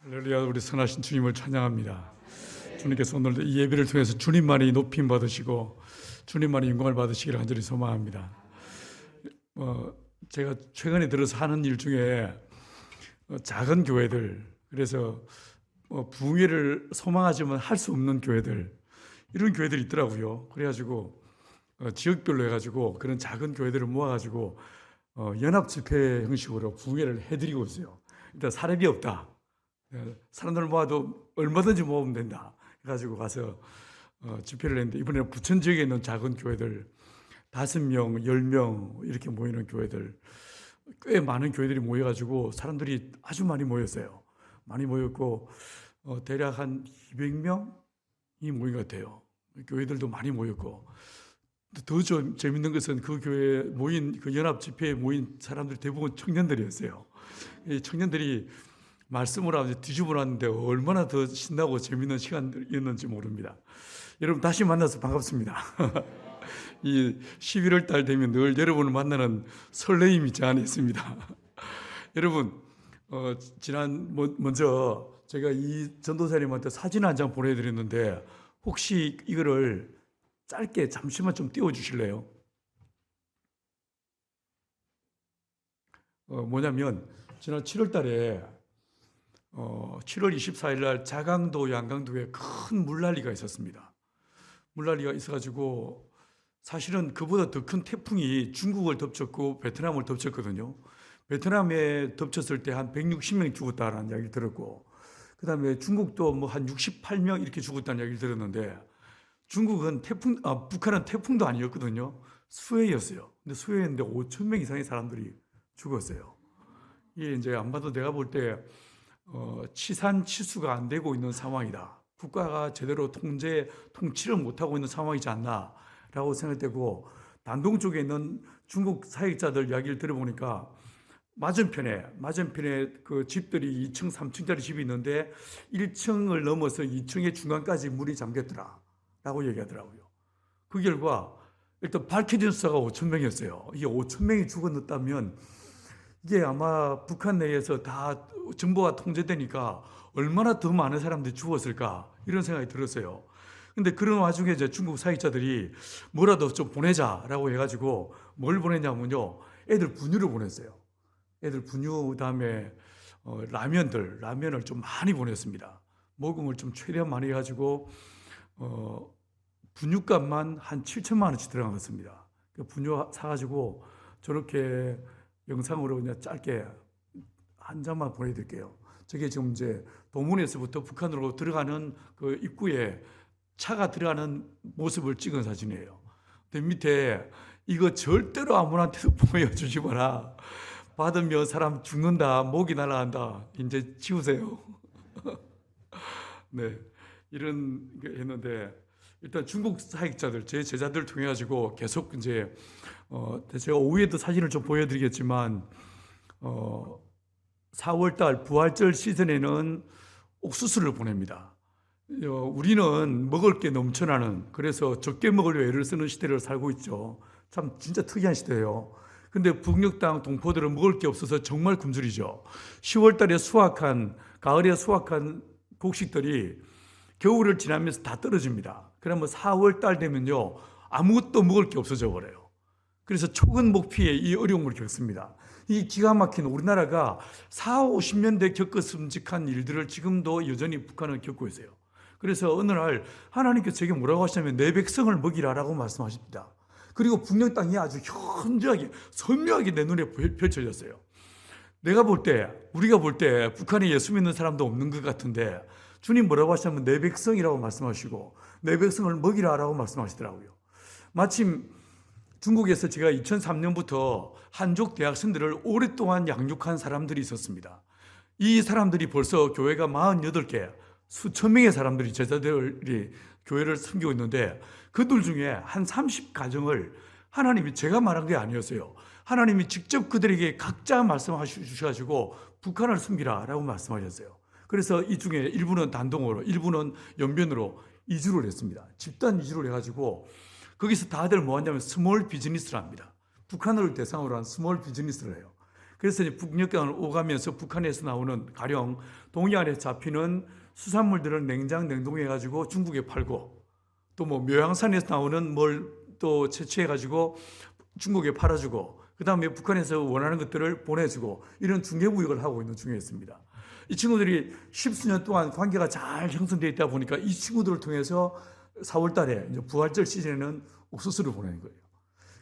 할렐루야. 우리 선하신 주님을 찬양합니다. 주님께서 오늘도 이 예배를 통해서 주님만이 높임 받으시고 주님만이 영광을 받으시기를 간절히 소망합니다. 제가 최근에 들어서 하는 일 중에 작은 교회들, 그래서 부흥회를 소망하지만 할 수 없는 교회들, 이런 교회들이 있더라고요. 그래가지고 지역별로 해가지고 그런 작은 교회들을 모아가지고 연합 집회 형식으로 부흥회를 해드리고 있어요. 일단 사람이 없다. 사람들 모아도 얼마든지 모으면 된다. 해가지고 가서 집회를 했는데, 이번에는 부천 지역에 있는 작은 교회들 5명, 10명 이렇게 모이는 교회들, 꽤 많은 교회들이 모여가지고 사람들이 아주 많이 모였어요. 많이 모였고 대략 한 200명이 모인 것 같아요. 교회들도 많이 모였고, 더 재밌는 것은 그 교회에 모인, 그 연합 집회에 모인 사람들 대부분 청년들이었어요. 이 청년들이 말씀을 하면서 뒤집어 놨는데 얼마나 더 신나고 재밌는 시간이었는지 모릅니다. 여러분, 다시 만나서 반갑습니다. 이 11월 달 되면 늘 여러분을 만나는 설레임이 제 안에 있습니다. 여러분, 먼저 제가 이 전도사님한테 사진 한 장 보내드렸는데, 혹시 이거를 짧게 잠시만 좀 띄워주실래요? 뭐냐면 지난 7월 달에 7월 24일 날 자강도, 양강도에 큰 물난리가 있었습니다. 물난리가 있어가지고 사실은 그보다 더 큰 태풍이 중국을 덮쳤고 베트남을 덮쳤거든요. 베트남에 덮쳤을 때 한 160명이 죽었다는 이야기를 들었고, 그 다음에 중국도 뭐 한 68명 이렇게 죽었다는 이야기를 들었는데, 북한은 태풍도 아니었거든요. 수해였어요. 근데 수해였는데 5천 명 이상의 사람들이 죽었어요. 이게 이제 안 봐도 내가 볼 때 치산치수가 안 되고 있는 상황이다. 국가가 제대로 통치를 못하고 있는 상황이지 않나라고 생각되고, 단동 쪽에 있는 중국 사역자들 이야기를 들어보니까 맞은편에 그 집들이 2층, 3층짜리 집이 있는데 1층을 넘어서 2층의 중간까지 물이 잠겼더라 라고 얘기하더라고요. 그 결과 일단 밝혀진 숫자가 5천 명이었어요. 이게 5천 명이 죽었다면 이게 아마 북한 내에서 다 정보가 통제되니까 얼마나 더 많은 사람들이 죽었을까, 이런 생각이 들었어요. 근데 그런 와중에 이제 중국 사역자들이 뭐라도 좀 보내자라고 해가지고 뭘 보냈냐면요, 애들 분유를 보냈어요. 애들 분유, 그다음에 라면을 좀 많이 보냈습니다. 모금을 좀 최대한 많이 해가지고 분유값만 한 7천만 원치 들어간 것 같습니다. 그 분유 사가지고 저렇게 영상으로 그냥 짧게 한 장만 보내드릴게요. 저게 지금 이제 도문에서부터 북한으로 들어가는 그 입구에 차가 들어가는 모습을 찍은 사진이에요. 근데 밑에 이거 절대로 아무한테도 보여주지 마라. 받으면 사람 죽는다, 목이 날아간다. 이제 지우세요. 네, 이런 게 했는데, 일단 중국 사역자들, 제 제자들 통해 가지고 계속 이제 제가 오후에도 사진을 좀 보여드리겠지만 4월달 부활절 시즌에는 옥수수를 보냅니다. 우리는 먹을 게 넘쳐나는, 그래서 적게 먹으려 애를 쓰는 시대를 살고 있죠. 참 진짜 특이한 시대예요. 근데 북녘 땅 동포들은 먹을 게 없어서 정말 굶주리죠. 10월달에 가을에 수확한 곡식들이 겨울을 지나면서 다 떨어집니다. 그러면 4월달 되면요, 아무것도 먹을 게 없어져 버려요. 그래서 초근목피의 이 어려움을 겪습니다. 이 기가 막힌 우리나라가 40, 50년대 겪었음직한 일들을 지금도 여전히 북한은 겪고 있어요. 그래서 어느 날 하나님께서 제게 뭐라고 하시냐면 내 백성을 먹이라라고 말씀하십니다. 그리고 북녘 땅이 아주 현저하게 선명하게 내 눈에 펼쳐졌어요. 우리가 볼 때 북한에 예수 믿는 사람도 없는 것 같은데, 주님 뭐라고 하시냐면 내 백성이라고 말씀하시고 내 백성을 먹이라라고 말씀하시더라고요. 마침 중국에서 제가 2003년부터 한족 대학생들을 오랫동안 양육한 사람들이 있었습니다. 이 사람들이 벌써 교회가 48개, 수천 명의 사람들이, 제자들이 교회를 섬기고 있는데, 그들 중에 한 30가정을 하나님이, 제가 말한 게 아니었어요, 하나님이 직접 그들에게 각자 말씀하셔가지고 북한을 섬기라라고 말씀하셨어요. 그래서 이 중에 일부는 단독으로, 일부는 연변으로 이주를 했습니다. 집단 이주를 해가지고 거기서 다들 뭐 하냐면 스몰 비즈니스를 합니다. 북한을 대상으로 한 스몰 비즈니스를 해요. 그래서 이제 북녘강을 오가면서 북한에서 나오는 가령 동해안에 잡히는 수산물들을 냉장 냉동해 가지고 중국에 팔고, 또 뭐 묘양산에서 나오는 뭘 또 채취해 가지고 중국에 팔아주고, 그 다음에 북한에서 원하는 것들을 보내주고, 이런 중개무역을 하고 있는 중이었습니다. 이 친구들이 십수년 동안 관계가 잘 형성되어 있다 보니까 이 친구들을 통해서 4월 달에 이제 부활절 시즌에는 옥수수를 보내는 거예요.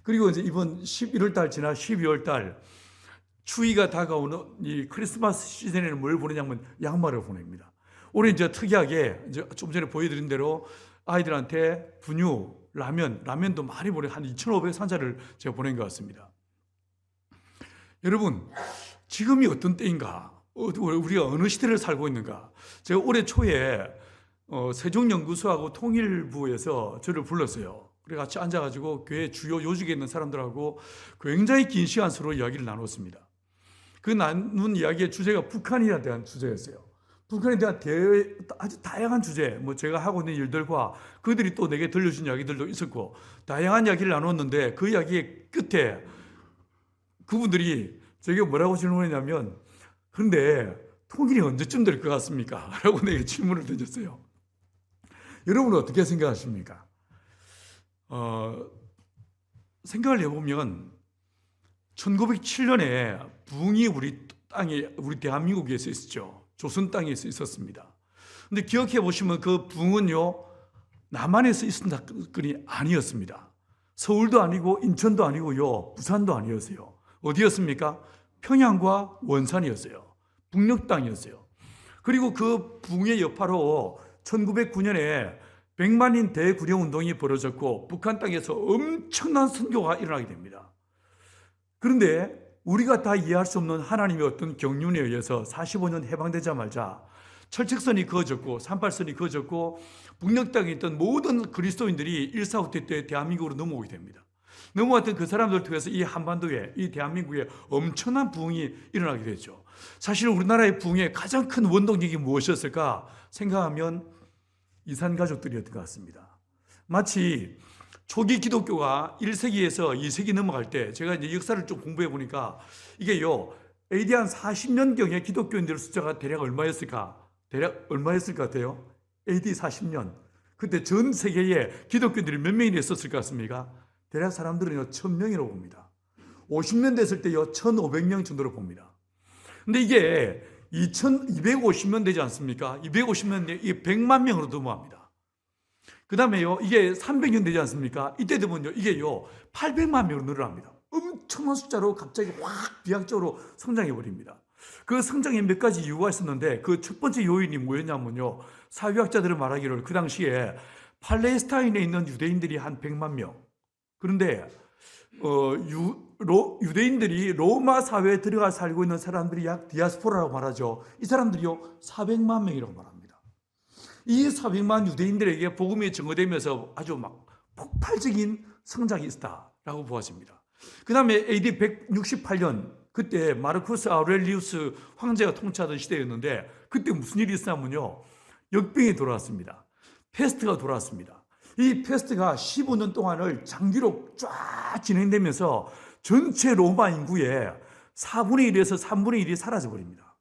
그리고 이제 이번 11월 달 지나 12월 달 추위가 다가오는 이 크리스마스 시즌에는 뭘 보내냐면 양말을 보냅니다. 올해 이제 특이하게 이제 좀 전에 보여드린 대로 아이들한테 분유, 라면도 많이 보내, 한 2,500상자를 제가 보낸 것 같습니다. 여러분, 지금이 어떤 때인가? 우리가 어느 시대를 살고 있는가? 제가 올해 초에 세종연구소하고 통일부에서 저를 불렀어요. 그래 같이 앉아가지고 교회 주요 요직에 있는 사람들하고 굉장히 긴 시간 서로 이야기를 나눴습니다. 그 나눈 이야기의 주제가 북한에 대한 주제였어요. 북한에 대한 아주 다양한 주제, 뭐 제가 하고 있는 일들과 그들이 또 내게 들려준 이야기들도 있었고, 다양한 이야기를 나눴는데 그 이야기의 끝에 그분들이 제게 뭐라고 질문했냐면, 그런데 통일이 언제쯤 될 것 같습니까? 라고 내게 질문을 던졌어요. 여러분은 어떻게 생각하십니까? 생각을 해보면 1907년에 부흥이 우리 대한민국에서 있었죠. 조선 땅에서 있었습니다. 근데 기억해 보시면 그 부흥은요, 남한에서 있었던 사건이 아니었습니다. 서울도 아니고 인천도 아니고요, 부산도 아니었어요. 어디였습니까? 평양과 원산이었어요. 북녘 땅이었어요. 그리고 그 부흥의 여파로 1909년에 100만인 대구령운동이 벌어졌고 북한 땅에서 엄청난 선교가 일어나게 됩니다. 그런데 우리가 다 이해할 수 없는 하나님의 어떤 경륜에 의해서 45년 해방되자마자 철책선이 그어졌고 38선이 그어졌고 북녘 땅에 있던 모든 그리스도인들이 1.4.5태 때 대한민국으로 넘어오게 됩니다. 넘어왔던 그 사람들을 통해서 이 한반도에, 이 대한민국에 엄청난 부흥이 일어나게 됐죠. 사실 우리나라의 부흥의 가장 큰 원동력이 무엇이었을까 생각하면 이산가족들이었던 것 같습니다. 마치 초기 기독교가 1세기에서 2세기 넘어갈 때, 제가 이제 역사를 좀 공부해 보니까 이게요, AD 한 40년경에 기독교인들 숫자가 대략 얼마였을까? 대략 얼마였을 것 같아요? AD 40년. 그때 전 세계에 기독교인들이 몇 명이나 있었을 것 같습니까? 대략 사람들은요, 1000명이라고 봅니다. 50년 됐을 때요, 1500명 정도로 봅니다. 근데 이게 2250년 되지 않습니까? 250년 이게 100만 명으로 넘어갑니다. 그 다음에요, 이게 300년 되지 않습니까? 이때 되면요, 이게요, 800만 명으로 늘어납니다. 엄청난 숫자로 갑자기 확 비약적으로 성장해 버립니다. 그 성장에 몇 가지 이유가 있었는데, 그 첫 번째 요인이 뭐였냐면요, 사회학자들은 말하기를 그 당시에 팔레스타인에 있는 유대인들이 한 100만 명. 그런데 유대인들이 로마 사회에 들어가 살고 있는 사람들이 약 디아스포라라고 말하죠. 이 사람들이요, 400만 명이라고 말합니다. 이 400만 유대인들에게 복음이 증거되면서 아주 막 폭발적인 성장이 있었다라고 보아집니다. 그 다음에 AD 168년, 그때 마르쿠스 아우렐리우스 황제가 통치하던 시대였는데, 그때 무슨 일이 있었냐면요, 역병이 돌아왔습니다. 페스트가 돌아왔습니다. 이 페스트가 15년 동안을 장기로 쫙 진행되면서 전체 로마 인구의 4분의 1에서 3분의 1이 사라져버립니다.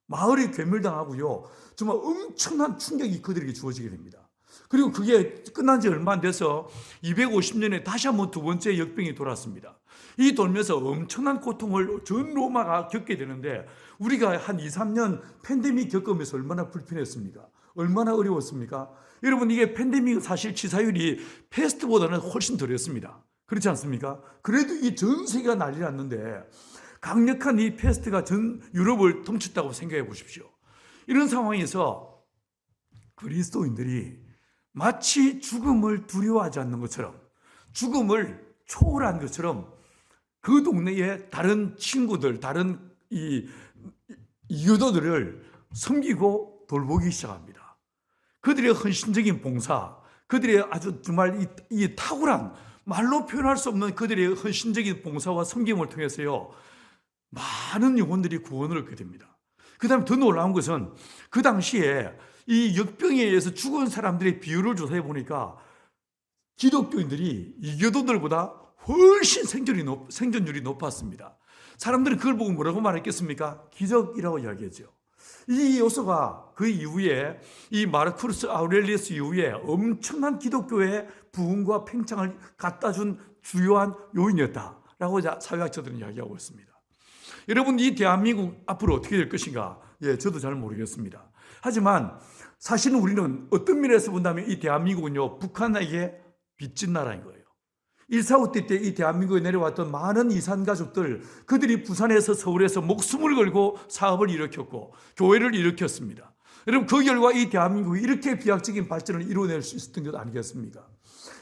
마을이 괴멸당하고요, 정말 엄청난 충격이 그들에게 주어지게 됩니다. 그리고 그게 끝난 지 얼마 안 돼서 250년에 다시 한번 두 번째 역병이 돌았습니다. 이 돌면서 엄청난 고통을 전 로마가 겪게 되는데, 우리가 한 2, 3년 팬데믹 겪으면서 얼마나 불편했습니까? 얼마나 어려웠습니까? 여러분, 이게 팬데믹 사실 치사율이 패스트보다는 훨씬 덜했습니다. 그렇지 않습니까? 그래도 이 전 세계가 난리 났는데 강력한 이 패스트가 전 유럽을 덮쳤다고 생각해 보십시오. 이런 상황에서 그리스도인들이 마치 죽음을 두려워하지 않는 것처럼, 죽음을 초월한 것처럼 그 동네의 다른 친구들, 다른 이교도들을 섬기고 돌보기 시작합니다. 그들의 헌신적인 봉사, 그들의 아주 정말 이 탁월한, 말로 표현할 수 없는 그들의 헌신적인 봉사와 섬김을 통해서요, 많은 영혼들이 구원을 얻게 됩니다. 그 다음에 더 놀라운 것은 그 당시에 이 역병에 의해서 죽은 사람들의 비율을 조사해 보니까 기독교인들이 이교도들보다 훨씬 생존율이 높았습니다. 사람들은 그걸 보고 뭐라고 말했겠습니까? 기적이라고 이야기했죠. 이 요소가 그 이후에 이 마르쿠스 아우렐리우스 이후에 엄청난 기독교의 부흥과 팽창을 갖다 준 주요한 요인이었다라고 사회학자들은 이야기하고 있습니다. 여러분, 이 대한민국 앞으로 어떻게 될 것인가? 저도 잘 모르겠습니다. 하지만 사실은 우리는 어떤 면에서 본다면 이 대한민국은요, 북한에게 빚진 나라인 거예요. 1.4.5 때 이 대한민국에 내려왔던 많은 이산 가족들, 그들이 부산에서 서울에서 목숨을 걸고 사업을 일으켰고 교회를 일으켰습니다. 여러분, 그 결과 이 대한민국이 이렇게 비약적인 발전을 이루어낼 수 있었던 것 아니겠습니까?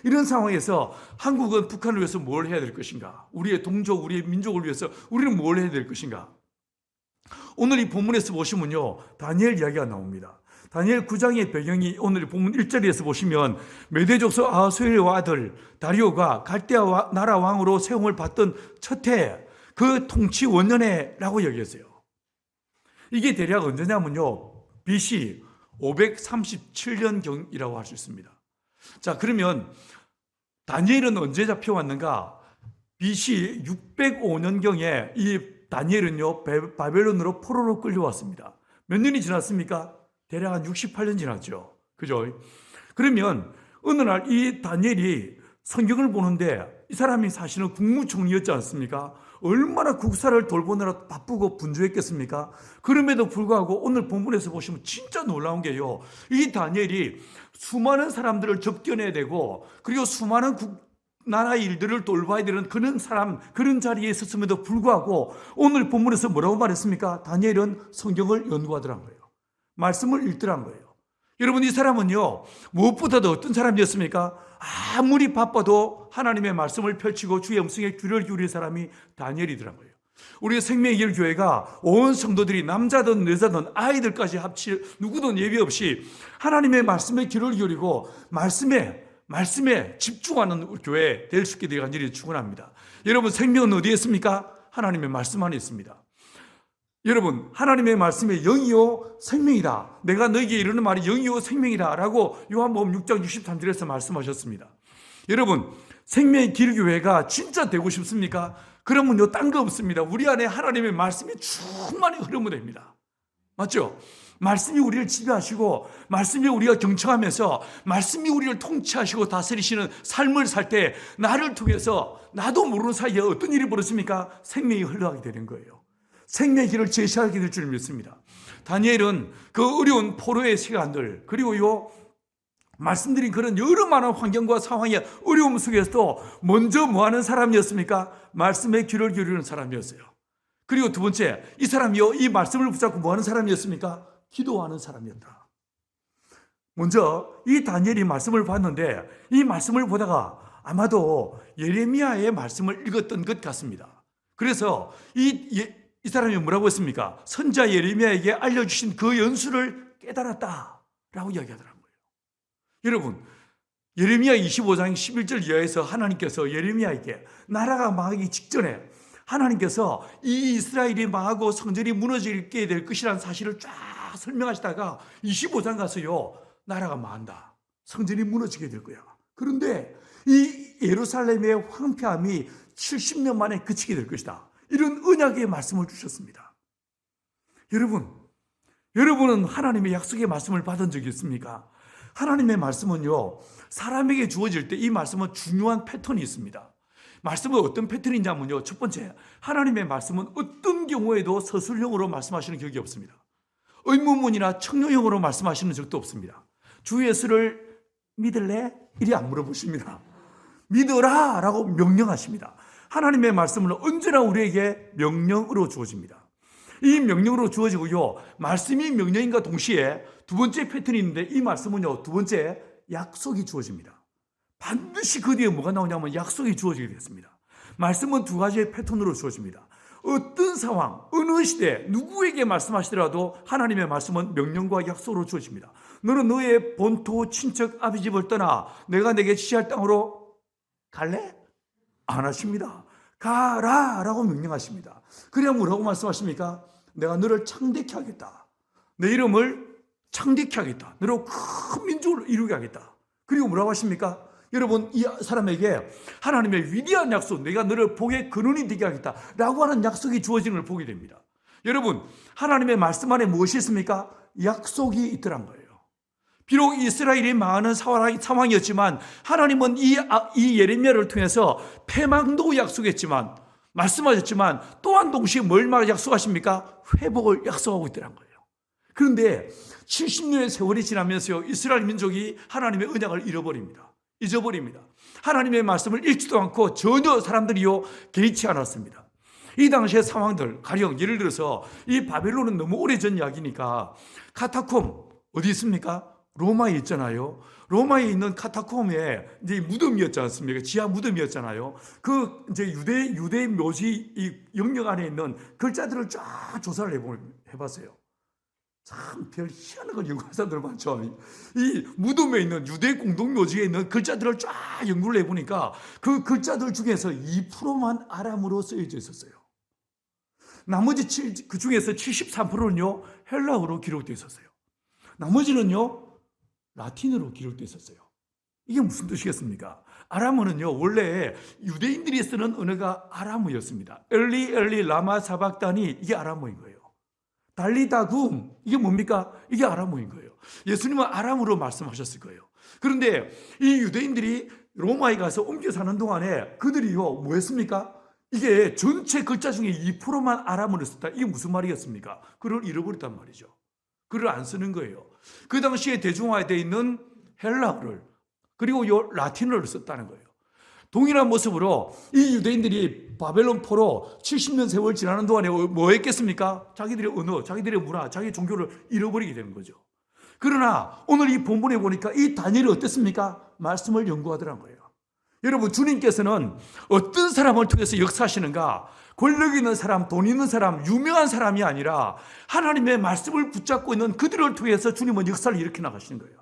이런 상황에서 한국은 북한을 위해서 뭘 해야 될 것인가? 우리의 동족, 우리의 민족을 위해서 우리는 뭘 해야 될 것인가? 오늘 이 본문에서 보시면요, 다니엘 이야기가 나옵니다. 다니엘 9장의 배경이 오늘 본문 1절에서 보시면 메대족속 아하수에르의 아들 다리오가 갈대아 나라 왕으로 세움을 받던 첫 해, 그 통치 원년에라고 여겼어요. 이게 대략 언제냐면요, BC 537년경이라고 할 수 있습니다. 자, 그러면 다니엘은 언제 잡혀왔는가? BC 605년경에 이 다니엘은요, 바벨론으로 포로로 끌려왔습니다. 몇 년이 지났습니까? 대략 한 68년 지났죠. 그죠? 그러면 어느 날 이 다니엘이 성경을 보는데 이 사람이 사실은 국무총리였지 않습니까? 얼마나 국사를 돌보느라 바쁘고 분주했겠습니까? 그럼에도 불구하고 오늘 본문에서 보시면 진짜 놀라운 게요, 이 다니엘이 수많은 사람들을 접견해야 되고 그리고 수많은 나라의 일들을 돌봐야 되는 그런 사람, 그런 자리에 있었음에도 불구하고 오늘 본문에서 뭐라고 말했습니까? 다니엘은 성경을 연구하더란 거예요. 말씀을 읽더란 거예요. 여러분, 이 사람은요, 무엇보다도 어떤 사람이었습니까? 아무리 바빠도 하나님의 말씀을 펼치고 주의 음성에 귀를 기울인 사람이 다니엘이더란 거예요. 우리 생명의 길 교회가 온 성도들이 남자든 여자든 아이들까지 합칠 누구든 예비 없이 하나님의 말씀에 귀를 기울이고 말씀에 집중하는 교회 될 수 있게 되어 간절히 축원합니다. 여러분, 생명은 어디에 있습니까? 하나님의 말씀 안에 있습니다. 여러분, 하나님의 말씀에 영이요 생명이다. 내가 너에게 이르는 말이 영이요 생명이다 라고 요한복음 6장 63절에서 말씀하셨습니다. 여러분, 생명의 길 교회가 진짜 되고 싶습니까? 그러면요, 딴 거 없습니다. 우리 안에 하나님의 말씀이 충만히 흐르면 됩니다. 맞죠? 말씀이 우리를 지배하시고 말씀이 우리가 경청하면서 말씀이 우리를 통치하시고 다스리시는 삶을 살 때 나를 통해서 나도 모르는 사이에 어떤 일이 벌어집니까? 생명이 흘러가게 되는 거예요. 생명의 길을 제시하게 될 줄 믿습니다. 다니엘은 그 어려운 포로의 시간들, 그리고요, 말씀드린 그런 여러 많은 환경과 상황의 어려움 속에서도 먼저 뭐 하는 사람이었습니까? 말씀에 귀를 기울이는 사람이었어요. 그리고 두 번째, 이 사람이요, 이 말씀을 붙잡고 뭐 하는 사람이었습니까? 기도하는 사람이었다. 먼저 이 다니엘이 말씀을 봤는데 이 말씀을 보다가 아마도 예레미야의 말씀을 읽었던 것 같습니다. 그래서 이 사람이 뭐라고 했습니까? 선지자 예레미야에게 알려주신 그 연수를 깨달았다라고 이야기하더라고요. 여러분, 예레미야 25장 11절 이하에서 하나님께서 예레미야에게 나라가 망하기 직전에 하나님께서 이 이스라엘이 망하고 성전이 무너지게 될 것이라는 사실을 쫙 설명하시다가 25장 가서요, 나라가 망한다. 성전이 무너지게 될 거야. 그런데 이 예루살렘의 황폐함이 70년 만에 그치게 될 것이다. 이런 언약의 말씀을 주셨습니다. 여러분은 하나님의 약속의 말씀을 받은 적이 있습니까? 하나님의 말씀은요, 사람에게 주어질 때 이 말씀은 중요한 패턴이 있습니다. 말씀은 어떤 패턴이냐면요, 첫 번째, 하나님의 말씀은 어떤 경우에도 서술형으로 말씀하시는 격이 없습니다. 의문문이나 청룡형으로 말씀하시는 적도 없습니다. 주 예수를 믿을래? 이리 안 물어보십니다. 믿어라 라고 명령하십니다. 하나님의 말씀은 언제나 우리에게 명령으로 주어집니다. 이 명령으로 주어지고요, 말씀이 명령인과 동시에 두 번째 패턴이 있는데 이 말씀은요, 두 번째 약속이 주어집니다. 반드시 그 뒤에 뭐가 나오냐면 약속이 주어지게 됐습니다. 말씀은 두 가지의 패턴으로 주어집니다. 어떤 상황, 어느 시대, 누구에게 말씀하시더라도 하나님의 말씀은 명령과 약속으로 주어집니다. 너는 너의 본토, 친척, 아비집을 떠나 내가 내게 지시할 땅으로 갈래? 안 하십니다. 가라 라고 명령하십니다. 그래야 뭐라고 말씀하십니까? 내가 너를 창대케 하겠다. 내 이름을 창대케 하겠다. 너로 큰 민족을 이루게 하겠다. 그리고 뭐라고 하십니까? 여러분, 이 사람에게 하나님의 위대한 약속, 내가 너를 복의 근원이 되게 하겠다라고 하는 약속이 주어지는 걸 보게 됩니다. 여러분, 하나님의 말씀 안에 무엇이 있습니까? 약속이 있더란 거예요. 비록 이스라엘이 망하는 상황이었지만 하나님은 이 예레미야를 통해서 패망도 약속했지만, 말씀하셨지만 또한 동시에 뭘 약속하십니까? 회복을 약속하고 있더란 거예요. 그런데 70년의 세월이 지나면서 이스라엘 민족이 하나님의 언약을 잊어버립니다. 하나님의 말씀을 읽지도 않고 전혀 사람들이요 개의치 않았습니다. 이 당시의 상황들, 가령 예를 들어서 이 바벨론은 너무 오래전 이야기니까 카타콤 어디 있습니까? 로마에 있잖아요. 로마에 있는 카타콤에 이제 무덤이었지 않습니까? 지하 무덤이었잖아요. 그 이제 유대 묘지 이 영역 안에 있는 글자들을 쫙 조사를 해봤어요. 참 별 희한한 걸 연구한 사람들 많죠. 이 무덤에 있는 유대 공동묘지에 있는 글자들을 쫙 연구를 해보니까 그 글자들 중에서 2%만 아람으로 쓰여져 있었어요. 나머지 그 중에서 73%는요 헬라어로 기록되어 있었어요. 나머지는요 라틴어로 기록되어 있었어요. 이게 무슨 뜻이겠습니까? 아람어는요 원래 유대인들이 쓰는 언어가 아람어였습니다. 엘리 라마 사박다니, 이게 아람어인 거예요. 달리다굼, 이게 뭡니까? 이게 아람어인 거예요. 예수님은 아람어로 말씀하셨을 거예요. 그런데 이 유대인들이 로마에 가서 옮겨 사는 동안에 그들이요 뭐 했습니까? 이게 전체 글자 중에 2%만 아람어를 썼다. 이게 무슨 말이겠습니까? 그걸 잃어버렸단 말이죠. 글을 안 쓰는 거예요. 그 당시에 대중화되어 있는 헬라어를, 그리고 요 라틴어를 썼다는 거예요. 동일한 모습으로 이 유대인들이 바벨론 포로 70년 세월 지나는 동안에 뭐 했겠습니까? 자기들의 언어, 자기들의 문화, 자기 종교를 잃어버리게 되는 거죠. 그러나 오늘 이 본문에 보니까 이 다니엘이 어땠습니까? 말씀을 연구하더란 거예요. 여러분, 주님께서는 어떤 사람을 통해서 역사하시는가? 권력 있는 사람, 돈 있는 사람, 유명한 사람이 아니라 하나님의 말씀을 붙잡고 있는 그들을 통해서 주님은 역사를 일으켜 나가시는 거예요.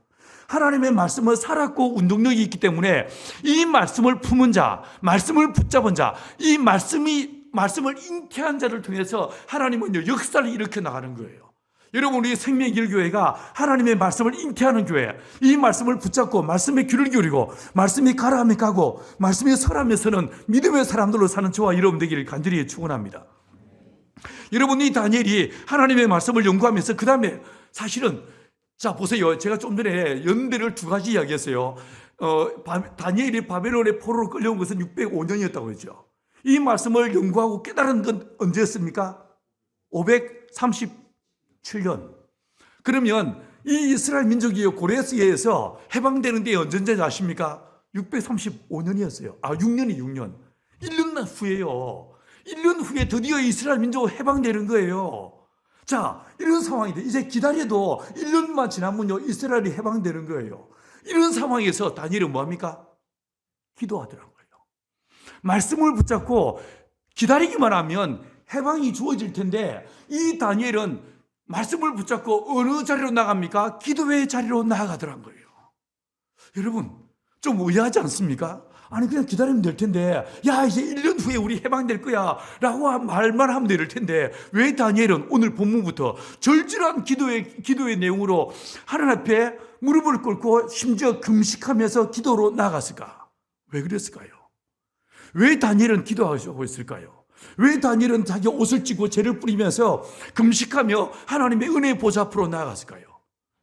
하나님의 말씀을 살았고 운동력이 있기 때문에 이 말씀을 품은 자, 말씀을 붙잡은 자, 이 말씀을 잉태한 자를 통해서 하나님은 역사를 일으켜 나가는 거예요. 여러분, 우리 생명길교회가 하나님의 말씀을 잉태하는 교회, 이 말씀을 붙잡고 말씀에 귀를 기울이고 말씀이 가라하면 가고 말씀이 서라면 서는 믿음의 사람들로 사는 저와 여러분 되기를 간절히 축원합니다. 여러분, 이 다니엘이 하나님의 말씀을 연구하면서 그 다음에 사실은 자 보세요. 제가 좀 전에 연대를 두 가지 이야기했어요. 다니엘이 바벨론의 포로로 끌려온 것은 605년이었다고 했죠. 이 말씀을 연구하고 깨달은 건 언제였습니까? 537년. 그러면 이 이스라엘 민족이 고레스에 의해서 해방되는 데 언제인지 아십니까? 635년이었어요. 6년. 1년 후에요. 1년 후에 드디어 이스라엘 민족은 해방되는 거예요. 자, 이런 상황인데 이제 기다려도 1년만 지나면요 이스라엘이 해방되는 거예요. 이런 상황에서 다니엘은 뭐합니까? 기도하더라고요. 말씀을 붙잡고 기다리기만 하면 해방이 주어질 텐데 이 다니엘은 말씀을 붙잡고 어느 자리로 나갑니까? 기도의 자리로 나아가더란 거예요. 여러분, 좀 의아하지 않습니까? 아니 그냥 기다리면 될 텐데, 야 이제 1년 후에 우리 해방될 거야 라고 말만 하면 될 텐데 왜 다니엘은 오늘 본문부터 절절한 기도의 내용으로 하나님 앞에 무릎을 꿇고 심지어 금식하면서 기도로 나아갔을까? 왜 그랬을까요? 왜 다니엘은 기도하고 있을까요? 왜 다니엘은 자기 옷을 찢고 재를 뿌리면서 금식하며 하나님의 은혜의 보좌 앞으로 나아갔을까요?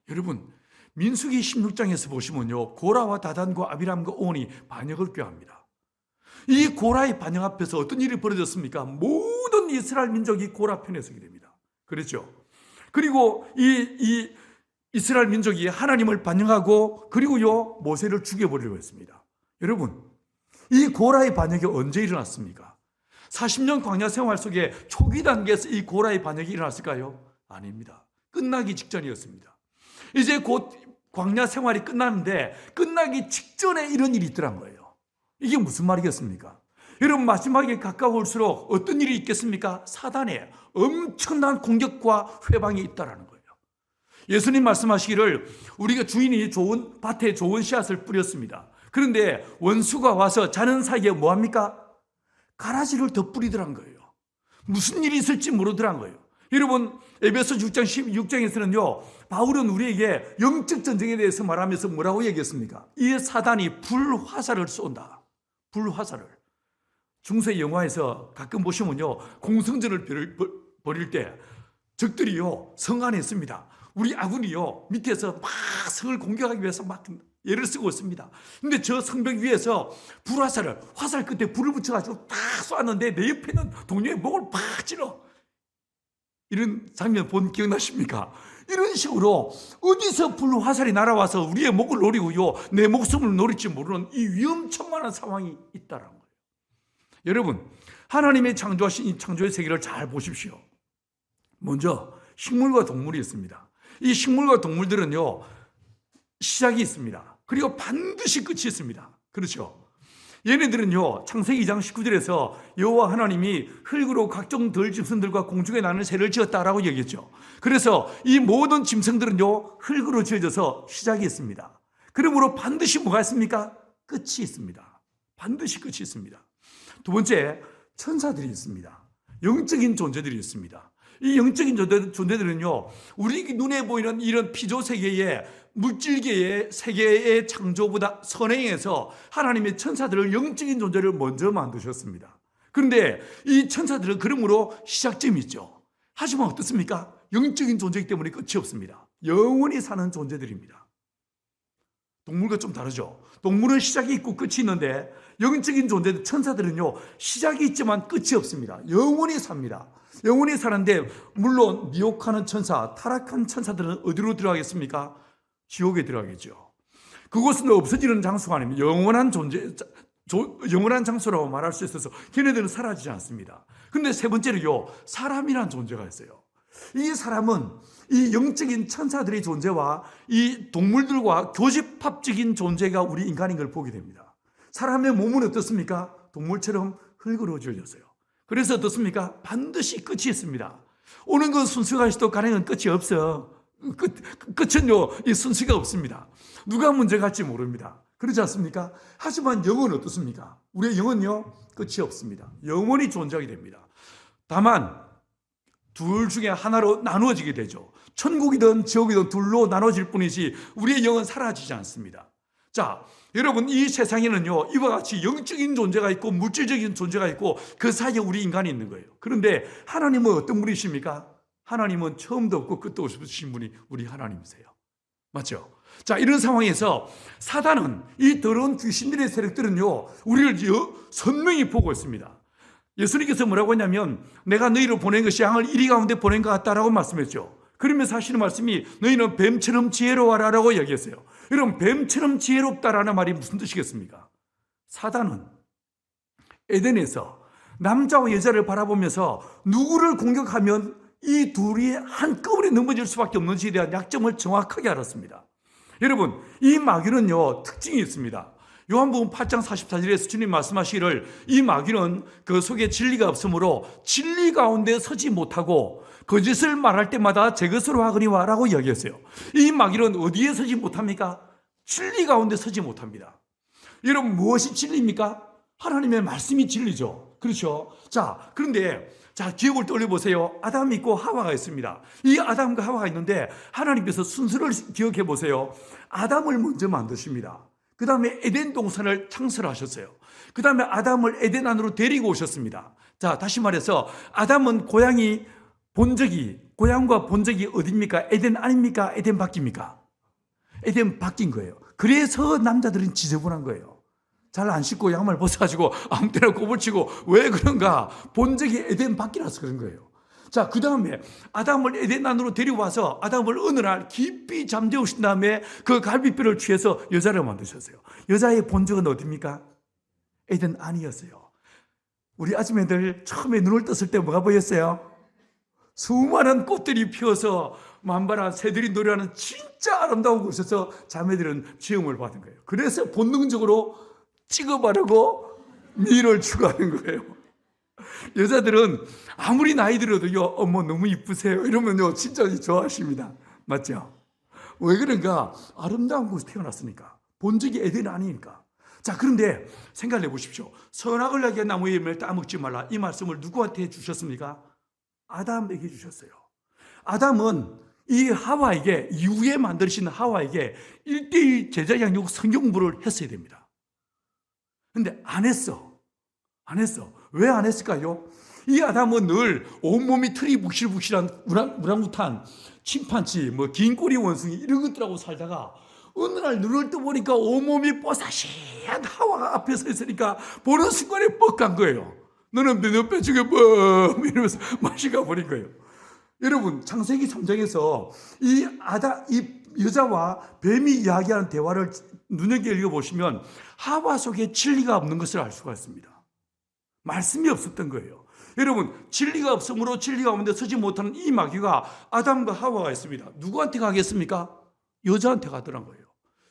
여러분, 민수기 16장에서 보시면요 고라와 다단과 아비람과 오온이 반역을 꾀합니다. 이 고라의 반역 앞에서 어떤 일이 벌어졌습니까? 모든 이스라엘 민족이 고라 편에 서게 됩니다. 그렇죠? 그리고 이 이스라엘 민족이 하나님을 반역하고 그리고요 모세를 죽여버리려고 했습니다. 여러분, 이 고라의 반역이 언제 일어났습니까? 40년 광야 생활 속에 초기 단계에서 이 고라의 반역이 일어났을까요? 아닙니다. 끝나기 직전이었습니다. 이제 곧 광야 생활이 끝나는데 끝나기 직전에 이런 일이 있더란 거예요. 이게 무슨 말이겠습니까? 여러분, 마지막에 가까울수록 어떤 일이 있겠습니까? 사단의 엄청난 공격과 회방이 있다라는 거예요. 예수님 말씀하시기를 우리가 주인이 좋은 밭에 좋은 씨앗을 뿌렸습니다. 그런데 원수가 와서 자는 사이에 뭐합니까? 가라지를 더 뿌리더란 거예요. 무슨 일이 있을지 모르더란 거예요. 여러분, 에베소 6장 16장에서는요, 바울은 우리에게 영적 전쟁에 대해서 말하면서 뭐라고 얘기했습니까? 이 사단이 불화살을 쏜다. 불화살을. 중세 영화에서 가끔 보시면요, 공성전을 벌일 때 적들이요, 성 안에 있습니다. 우리 아군이요, 밑에서 막 성을 공격하기 위해서 막 애를 쓰고 있습니다. 근데 저 성벽 위에서 불화살을, 화살 끝에 불을 붙여가지고 딱 쏘았는데 내 옆에는 동료의 목을 팍 찔러. 이런 장면 기억나십니까? 이런 식으로 어디서 불화살이 날아와서 우리의 목을 노리고요, 내 목숨을 노릴지 모르는 이 위험천만한 상황이 있다는 거예요. 여러분, 하나님의 창조하신 이 창조의 세계를 잘 보십시오. 먼저 식물과 동물이 있습니다. 이 식물과 동물들은요, 시작이 있습니다. 그리고 반드시 끝이 있습니다. 그렇죠? 얘네들은요, 창세기 2장 19절에서 여호와 하나님이 흙으로 각종 들 짐승들과 공중에 나는 새를 지었다라고 얘기했죠. 그래서 이 모든 짐승들은요, 흙으로 지어져서 시작이 있습니다. 그러므로 반드시 뭐가 있습니까? 끝이 있습니다. 반드시 끝이 있습니다. 두 번째, 천사들이 있습니다. 영적인 존재들이 있습니다. 이 영적인 존재들은요, 우리 눈에 보이는 이런 피조 세계의 물질계의 세계의 창조보다 선행해서 하나님의 천사들을, 영적인 존재를 먼저 만드셨습니다. 그런데 이 천사들은 그러므로 시작점이 있죠. 하지만 어떻습니까? 영적인 존재이기 때문에 끝이 없습니다. 영원히 사는 존재들입니다. 동물과 좀 다르죠. 동물은 시작이 있고 끝이 있는데 영적인 존재, 천사들은요, 시작이 있지만 끝이 없습니다. 영원히 삽니다. 영원히 사는데, 물론 미혹하는 천사, 타락한 천사들은 어디로 들어가겠습니까? 지옥에 들어가겠죠. 그곳은 없어지는 장소가 아닙니다. 영원한 존재, 영원한 장소라고 말할 수 있어서 걔네들은 사라지지 않습니다. 그런데 세 번째로요, 사람이란 존재가 있어요. 이 사람은 이 영적인 천사들의 존재와 이 동물들과 교집합적인 존재가 우리 인간인 걸 보게 됩니다. 사람의 몸은 어떻습니까? 동물처럼 흙으로 지어졌어요. 그래서 어떻습니까? 반드시 끝이 있습니다. 오는 건 순서가 있어도 가는 건 끝이 없어. 끝은요, 이 순서가 없습니다. 누가 먼저 갈지 모릅니다. 그렇지 않습니까? 하지만 영은 어떻습니까? 우리의 영은요, 끝이 없습니다. 영원히 존재하게 됩니다. 다만 둘 중에 하나로 나누어지게 되죠. 천국이든 지옥이든 둘로 나눠질 뿐이지 우리의 영은 사라지지 않습니다. 자, 여러분, 이 세상에는요, 이와 같이 영적인 존재가 있고 물질적인 존재가 있고 그 사이에 우리 인간이 있는 거예요. 그런데 하나님은 어떤 분이십니까? 하나님은 처음도 없고 끝도 없으신 분이 우리 하나님이세요. 맞죠? 자, 이런 상황에서 사단은, 이 더러운 귀신들의 세력들은요, 우리를 선명히 보고 있습니다. 예수님께서 뭐라고 했냐면, 내가 너희를 보낸 것이 양을 이리 가운데 보낸 것 같다라고 말씀했죠. 그러면서 하시는 말씀이, 너희는 뱀처럼 지혜로워라라고 얘기했어요. 여러분, 뱀처럼 지혜롭다라는 말이 무슨 뜻이겠습니까? 사단은 에덴에서 남자와 여자를 바라보면서 누구를 공격하면 이 둘이 한꺼번에 넘어질 수밖에 없는지에 대한 약점을 정확하게 알았습니다. 여러분, 이 마귀는요, 특징이 있습니다. 요한복음 8장 44절에서 주님 말씀하시기를, 이 마귀는 그 속에 진리가 없으므로 진리 가운데 서지 못하고 거짓을 말할 때마다 제 것으로 하거니와 라고 이야기했어요. 이 마귀는 어디에 서지 못합니까? 진리 가운데 서지 못합니다. 여러분, 무엇이 진리입니까? 하나님의 말씀이 진리죠. 그렇죠? 자, 그런데 기억을 떠올려보세요. 아담이 있고 하와가 있습니다. 이 아담과 하와가 있는데 하나님께서 순서를 기억해 보세요. 아담을 먼저 만드십니다. 그 다음에 에덴 동산을 창설하셨어요. 그 다음에 아담을 에덴 안으로 데리고 오셨습니다. 자, 다시 말해서 아담은 고향과 본적이 어디입니까? 에덴 아닙니까? 에덴 밖입니까? 에덴 밖인 거예요. 그래서 남자들은 지저분한 거예요. 잘 안 씻고 양말 벗어가지고 아무 때나 꼬불치고, 왜 그런가? 본적이 에덴 밖이라서 그런 거예요. 자, 그 다음에 아담을 에덴 안으로 데려와서 아담을 어느 날 깊이 잠재우신 다음에 그 갈비뼈를 취해서 여자를 만드셨어요. 여자의 본적은 어디입니까? 에덴 아니었어요. 우리 아줌매들 처음에 눈을 떴을 때 뭐가 보였어요? 수많은 꽃들이 피어서 만발한 새들이 노래하는 진짜 아름다운 곳에서 자매들은 지음을 받은 거예요. 그래서 본능적으로 찍어 바르고 미를 추구하는 거예요. 여자들은 아무리 나이 들어도요, 어머 너무 이쁘세요 이러면요 진짜 좋아하십니다. 맞죠? 왜 그런가? 아름다운 곳에 태어났으니까. 본적이 에덴이 아니니까. 자, 그런데 생각을 해보십시오. 선악을 알게 나무의 열매를 따먹지 말라, 이 말씀을 누구한테 주셨습니까? 아담에게 주셨어요. 아담은 이 하와에게, 이후에 만드신 하와에게 1:1 제자 양육 성경 공부를 했어야 됩니다. 근데 안 했어. 왜 안 했을까요? 이 아담은 늘 온몸이 털이 북실북실한 우랑우탄, 침판치, 긴 꼬리 원숭이 이런 것들하고 살다가 어느 날 눈을 떠보니까 온몸이 뽀사시한 하와가 앞에 서 있으니까 보는 순간에 뻑간 거예요. 너는 내 옆에 죽여 이러면서 맛이 가버린 거예요. 여러분, 창세기 3장에서 이 여자와 뱀이 이야기하는 대화를 눈여겨 읽어보시면 하와 속에 진리가 없는 것을 알 수가 있습니다. 말씀이 없었던 거예요. 여러분, 진리가 없으므로 진리가 없는데 서지 못하는 이 마귀가 아담과 하와가 있습니다. 누구한테 가겠습니까? 여자한테 가더란 거예요.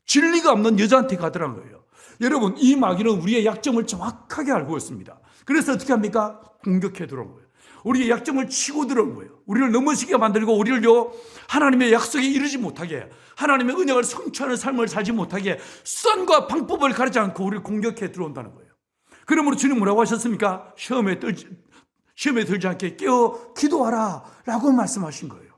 진리가 없는 여자한테 가더란 거예요. 여러분, 이 마귀는 우리의 약점을 정확하게 알고 있습니다. 그래서 어떻게 합니까? 공격해 들어온 거예요. 우리의 약점을 치고 들어온 거예요. 우리를 넘어지게 만들고 우리를요, 하나님의 약속에 이르지 못하게, 하나님의 은혜를 성취하는 삶을 살지 못하게 수단과 방법을 가리지 않고 우리를 공격해 들어온다는 거예요. 그러므로 주님 뭐라고 하셨습니까? 시험에 들지 않게 깨어 기도하라 라고 말씀하신 거예요.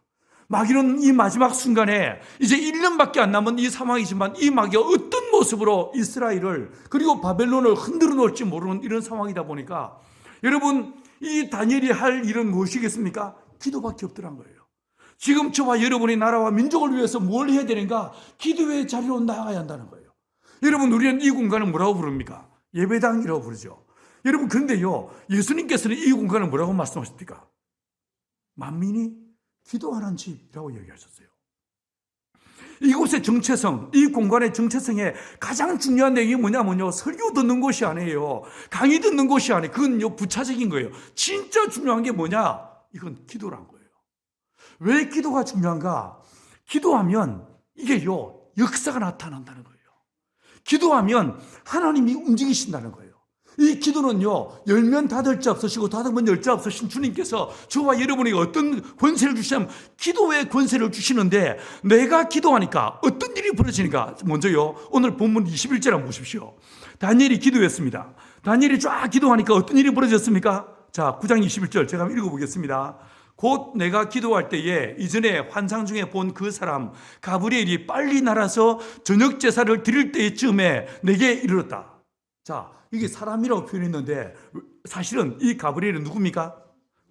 마귀는 이 마지막 순간에 이제 1년밖에 안 남은 이 상황이지만 이 마귀가 어떤 모습으로 이스라엘을 그리고 바벨론을 흔들어 놓을지 모르는 이런 상황이다 보니까 여러분, 이 다니엘이 할 일은 무엇이겠습니까? 기도밖에 없더란 거예요. 지금 저와 여러분의 나라와 민족을 위해서 뭘 해야 되는가? 기도의 자리로 나아가야 한다는 거예요. 여러분, 우리는 이 공간을 뭐라고 부릅니까? 예배당이라고 부르죠. 여러분, 그런데요, 예수님께서는 이 공간을 뭐라고 말씀하십니까? 만민이 기도하는 집이라고 얘기하셨어요. 이곳의 정체성, 이 공간의 정체성에 가장 중요한 내용이 뭐냐면요, 설교 듣는 곳이 아니에요. 강의 듣는 곳이 아니에요. 그건 부차적인 거예요. 진짜 중요한 게 뭐냐? 이건 기도란 거예요. 왜 기도가 중요한가? 기도하면 이게요, 역사가 나타난다는 거예요. 기도하면 하나님이 움직이신다는 거예요. 이 기도는요, 열면 닫을 자 없으시고 닫으면 열 자 없으신 주님께서 저와 여러분에게 어떤 권세를 주시냐면 기도의 권세를 주시는데, 내가 기도하니까 어떤 일이 벌어지니까, 먼저요, 오늘 본문 21절 한번 보십시오. 다니엘이 기도했습니다. 다니엘이 쫙 기도하니까 어떤 일이 벌어졌습니까? 자, 9장 21절 제가 한번 읽어보겠습니다. 곧 내가 기도할 때에 이전에 환상 중에 본 그 사람 가브리엘이 빨리 날아서 저녁 제사를 드릴 때쯤에 내게 이르렀다. 자, 이게 사람이라고 표현했는데 사실은 이 가브리엘은 누굽니까?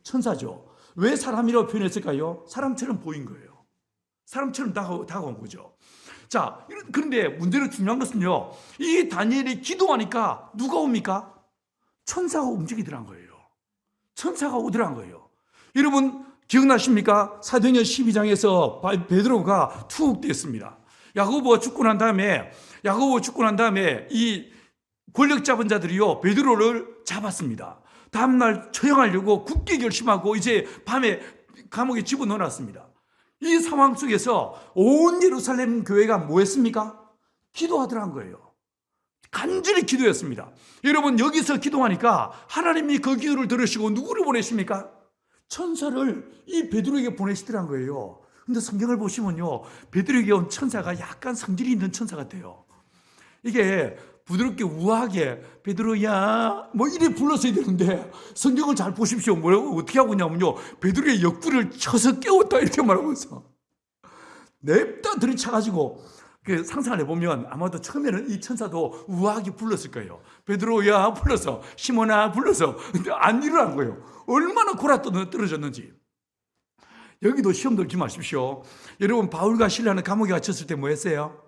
천사죠. 왜 사람이라고 표현했을까요? 사람처럼 보인 거예요. 사람처럼 다가온 거죠. 자, 그런데 문제는 중요한 것은요, 이 다니엘이 기도하니까 누가 옵니까? 천사가 움직이더란 거예요. 천사가 오더란 거예요. 여러분, 기억나십니까? 사도행전 12장에서 베드로가 투옥됐습니다. 야고보가 죽고 난 다음에 이 권력 잡은 자들이요, 베드로를 잡았습니다. 다음날 처형하려고 굳게 결심하고 이제 밤에 감옥에 집어넣어놨습니다. 이 상황 속에서 온 예루살렘 교회가 뭐 했습니까? 기도하더란 거예요. 간절히 기도했습니다. 여러분, 여기서 기도하니까 하나님이 그 기도를 들으시고 누구를 보내십니까? 천사를 이 베드로에게 보내시더란 거예요. 근데 성경을 보시면요, 베드로에게 온 천사가 약간 성질이 있는 천사 같아요. 이게 부드럽게 우아하게 베드로야 뭐 이래 불렀어야 되는데, 성경을 잘 보십시오. 뭐라고 어떻게 하고 있냐면요, 베드로의 옆구리를 쳐서 깨웠다 이렇게 말하면서 냅다 들이차가지고, 상상을 해보면 아마도 처음에는 이 천사도 우아하게 불렀을 거예요. 베드로야 불러서, 시몬아 불러서. 근데 안 일어난 거예요. 얼마나 골아 떨어졌는지. 여기도 시험 들지 마십시오. 여러분, 바울과 실라는 감옥에 갇혔을 때 뭐 했어요?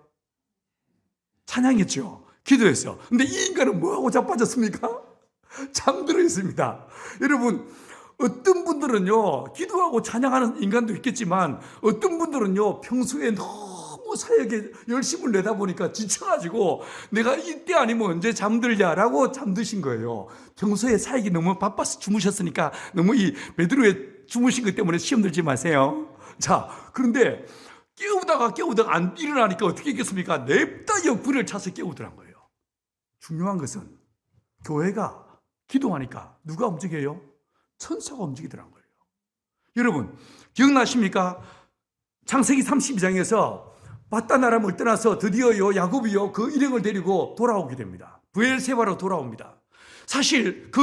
찬양했죠. 기도했어. 근데 이 인간은 뭐하고 자빠졌습니까? 잠들어 있습니다. 여러분, 어떤 분들은요, 기도하고 찬양하는 인간도 있겠지만 어떤 분들은요, 평소에 너무 사역에 열심을 내다 보니까 지쳐가지고 내가 이때 아니면 언제 잠들냐라고 잠드신 거예요. 평소에 사역이 너무 바빠서 주무셨으니까 너무 이 베드로의 주무신 것 때문에 시험 들지 마세요. 자, 그런데 깨우다가 안 일어나니까 어떻게 했겠습니까? 냅다 옆구리를 차서 깨우더란 거예요. 중요한 것은 교회가 기도하니까 누가 움직여요? 천사가 움직이더란 거예요. 여러분, 기억나십니까? 창세기 32장에서 바다나람을 떠나서 드디어요, 야곱이요, 그 일행을 데리고 돌아오게 됩니다. 브엘세바로 돌아옵니다. 사실 그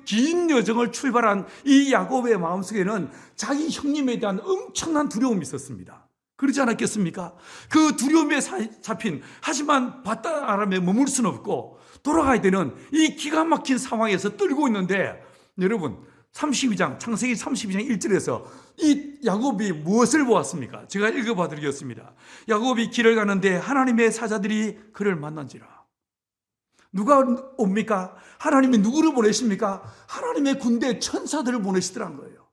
긴 여정을 출발한 이 야곱의 마음속에는 자기 형님에 대한 엄청난 두려움이 있었습니다. 그러지 않았겠습니까? 그 두려움에 잡힌, 하지만 바다 아람에 머물 수는 없고 돌아가야 되는 이 기가 막힌 상황에서 떨고 있는데, 여러분 32장 창세기 32장 1절에서 이 야곱이 무엇을 보았습니까? 제가 읽어봐 드리겠습니다. 야곱이 길을 가는데 하나님의 사자들이 그를 만난지라. 누가 옵니까? 하나님이 누구를 보내십니까? 하나님의 군대 천사들을 보내시더란 거예요.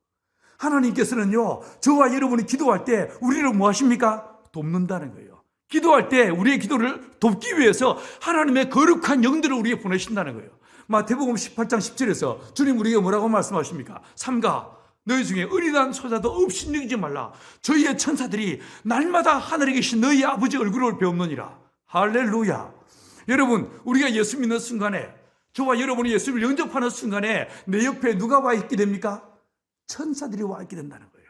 하나님께서는요, 저와 여러분이 기도할 때 우리를 뭐 하십니까? 돕는다는 거예요. 기도할 때 우리의 기도를 돕기 위해서 하나님의 거룩한 영들을 우리에게 보내신다는 거예요. 마태복음 18장 10절에서 주님 우리에게 뭐라고 말씀하십니까? 삼가 너희 중에 어린한 소자도 없이 여기지 말라. 저희의 천사들이 날마다 하늘에 계신 너희 아버지 얼굴을 배우느니라. 할렐루야. 여러분, 우리가 예수 믿는 순간에, 저와 여러분이 예수를 영접하는 순간에 내 옆에 누가 와 있게 됩니까? 천사들이 와 있게 된다는 거예요.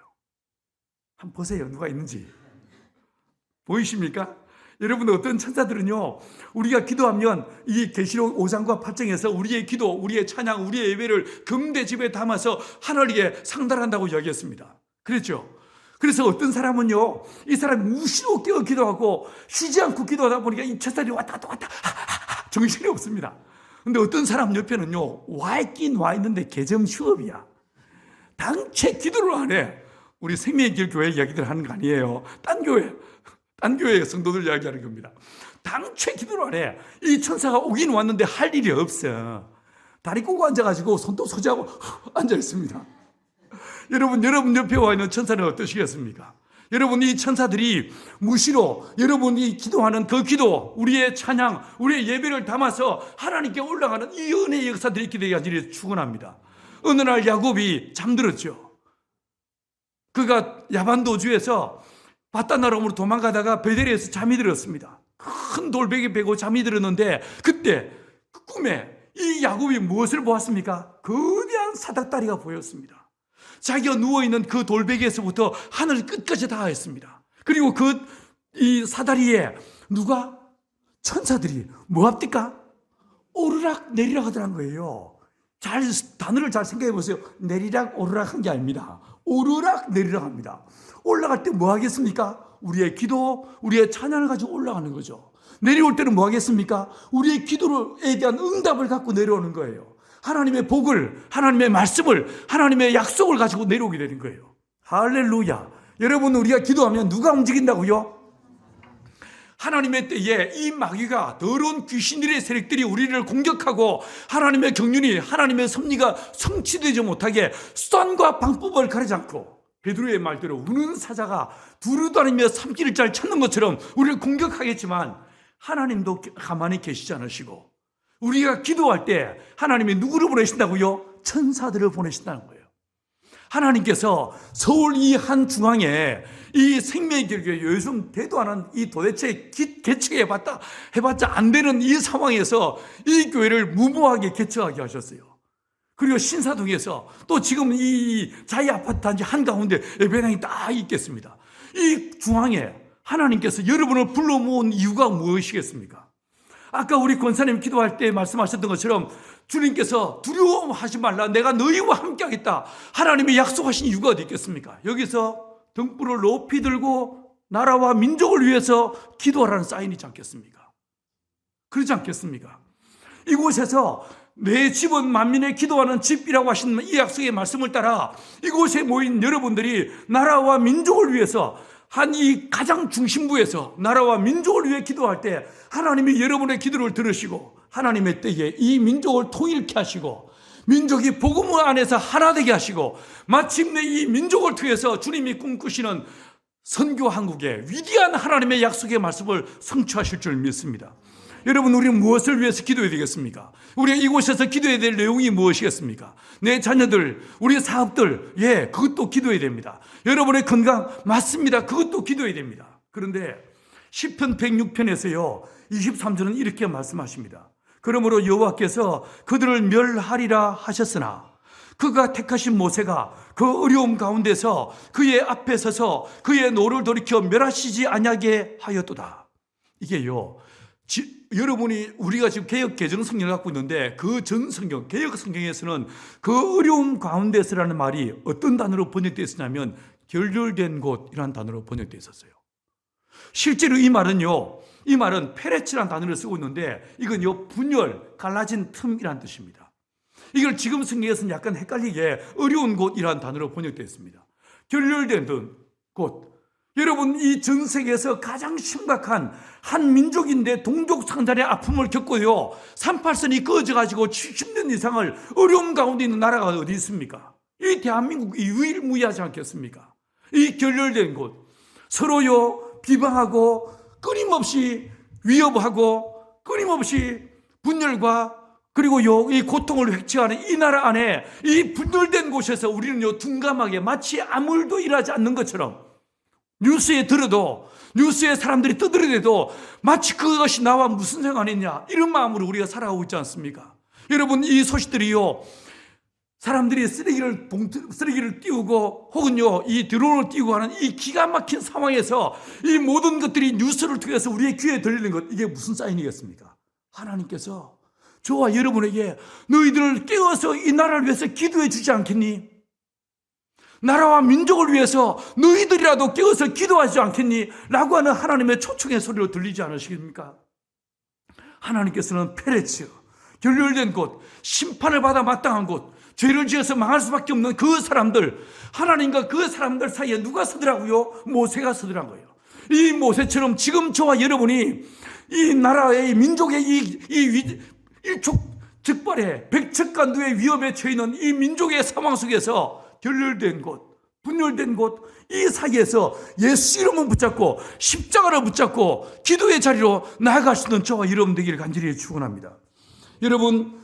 한번 보세요. 누가 있는지. 보이십니까? 여러분, 어떤 천사들은요, 우리가 기도하면 이 계시록 5장과 8장에서 우리의 기도, 우리의 찬양, 우리의 예배를 금대집에 담아서 하늘에 상달한다고 이야기했습니다. 그랬죠? 그래서 어떤 사람은요, 이 사람이 무시로 깨어 기도하고 쉬지 않고 기도하다 보니까 이 천사들이 왔다 정신이 없습니다. 근데 어떤 사람 옆에는요, 와 있긴 와 있는데 개점 휴업이야. 당최 기도를 안 해. 우리 생명의 교회 이야기들 하는 거 아니에요. 딴 교회의 성도들 이야기하는 겁니다. 당최 기도를 안 해. 이 천사가 오긴 왔는데 할 일이 없어. 다리 꼬고 앉아가지고 손도 소지하고 앉아 있습니다. 여러분 옆에 와 있는 천사는 어떠시겠습니까? 여러분, 이 천사들이 무시로 여러분이 기도하는 그 기도, 우리의 찬양, 우리의 예배를 담아서 하나님께 올라가는 이 은혜의 역사들이 있게 되기를 축원합니다. 어느 날 야곱이 잠들었죠. 그가 야반도주에서 바다나름으로 도망가다가 베델에서 잠이 들었습니다. 큰 돌베개 베고 잠이 들었는데, 그때 그 꿈에 이 야곱이 무엇을 보았습니까? 거대한 사닥다리가 보였습니다. 자기가 누워있는 그 돌베개에서부터 하늘 끝까지 닿아있습니다. 그리고 이 사다리에 누가? 천사들이 뭐 합니까? 오르락 내리락 하더란 거예요. 단어를 잘 생각해 보세요. 내리락 오르락 한 게 아닙니다. 오르락 내리락 합니다. 올라갈 때 뭐 하겠습니까? 우리의 기도, 우리의 찬양을 가지고 올라가는 거죠. 내려올 때는 뭐 하겠습니까? 우리의 기도에 대한 응답을 갖고 내려오는 거예요. 하나님의 복을, 하나님의 말씀을, 하나님의 약속을 가지고 내려오게 되는 거예요. 할렐루야. 여러분, 우리가 기도하면 누가 움직인다고요? 하나님의 때에 이 마귀가, 더러운 귀신들의 세력들이 우리를 공격하고 하나님의 경륜이, 하나님의 섭리가 성취되지 못하게 수단과 방법을 가리지 않고, 베드로의 말대로 우는 사자가 두루다니며 삼키를 잘 찾는 것처럼 우리를 공격하겠지만, 하나님도 가만히 계시지 않으시고, 우리가 기도할 때 하나님이 누구를 보내신다고요? 천사들을 보내신다는 거예요. 하나님께서 서울 이 한 중앙에 이 생명의 교회, 요즘 되도 않은 이 도대체 개척해봤자 안 되는 이 상황에서 이 교회를 무모하게 개척하게 하셨어요. 그리고 신사동에서 또 지금 이 자이 아파트 단지 한가운데 예배당이 딱 있겠습니다. 이 중앙에 하나님께서 여러분을 불러 모은 이유가 무엇이겠습니까? 아까 우리 권사님 기도할 때 말씀하셨던 것처럼 주님께서 두려워하지 말라, 내가 너희와 함께 하겠다, 하나님이 약속하신 이유가 어디 있겠습니까? 여기서 등불을 높이 들고 나라와 민족을 위해서 기도하라는 사인이 있지 않겠습니까? 그렇지 않겠습니까? 이곳에서 내 집은 만민의 기도하는 집이라고 하신 이 약속의 말씀을 따라 이곳에 모인 여러분들이 나라와 민족을 위해서 한 이 가장 중심부에서 나라와 민족을 위해 기도할 때 하나님이 여러분의 기도를 들으시고 하나님의 때에 이 민족을 통일케 하시고 민족이 복음 안에서 하나 되게 하시고 마침내 이 민족을 통해서 주님이 꿈꾸시는 선교 한국의 위대한 하나님의 약속의 말씀을 성취하실 줄 믿습니다. 여러분, 우리는 무엇을 위해서 기도해야 되겠습니까? 우리가 이곳에서 기도해야 될 내용이 무엇이겠습니까? 내 자녀들, 우리 사업들, 그것도 기도해야 됩니다. 여러분의 건강, 맞습니다. 그것도 기도해야 됩니다. 그런데 시편 106편에서요 23절은 이렇게 말씀하십니다. 그러므로 여호와께서 그들을 멸하리라 하셨으나 그가 택하신 모세가 그 어려움 가운데서 그의 앞에 서서 그의 노를 돌이켜 멸하시지 아니하게 하였도다. 이게요, 여러분이 우리가 지금 개역 개정 성경을 갖고 있는데 그 전 성경 개역 성경에서는 그 어려움 가운데서라는 말이 어떤 단어로 번역되어 있었냐면 결렬된 곳이라는 단어로 번역되어 있었어요. 실제로 이 말은 페레치라는 단어를 쓰고 있는데 이건 분열, 갈라진 틈이라는 뜻입니다. 이걸 지금 성경에서는 약간 헷갈리게 어려운 곳이라는 단어로 번역되어 있습니다. 결렬된 곳. 여러분, 이 전 세계에서 가장 심각한 한 민족인데 동족 상잔의 아픔을 겪고요, 38선이 꺼져가지고 70년 이상을 어려움 가운데 있는 나라가 어디 있습니까? 이 대한민국이 유일무이하지 않겠습니까? 이 결렬된 곳, 서로요 비방하고 끊임없이 위협하고 끊임없이 분열과 그리고요 이 고통을 획취하는 이 나라 안에 이 분열된 곳에서 우리는요 둔감하게 마치 아무 일도 일하지 않는 것처럼 뉴스에 들어도, 뉴스에 사람들이 떠들어대도 마치 그것이 나와 무슨 상관이 있냐, 이런 마음으로 우리가 살아가고 있지 않습니까? 여러분, 이 소식들이요 사람들이 쓰레기를 띄우고 혹은요 이 드론을 띄우고 하는 이 기가 막힌 상황에서 이 모든 것들이 뉴스를 통해서 우리의 귀에 들리는 것, 이게 무슨 사인이겠습니까? 하나님께서 저와 여러분에게 너희들을 깨워서 이 나라를 위해서 기도해 주지 않겠니? 나라와 민족을 위해서 너희들이라도 깨어서 기도하지 않겠니? 라고 하는 하나님의 초청의 소리로 들리지 않으십니까? 하나님께서는 페레츠, 결렬된 곳, 심판을 받아 마땅한 곳, 죄를 지어서 망할 수밖에 없는 그 사람들, 하나님과 그 사람들 사이에 누가 서더라고요? 모세가 서더라고요. 이 모세처럼 지금 저와 여러분이 이 나라의 민족의 이 일촉즉발의 백척간두의 위험에 처해 있는 이 민족의 상황 속에서 결렬된 곳, 분열된 곳, 이 사이에서 예수 이름을 붙잡고 십자가를 붙잡고 기도의 자리로 나아갈 수 있는 저와 여러분 되기를 간절히 축원합니다. 여러분,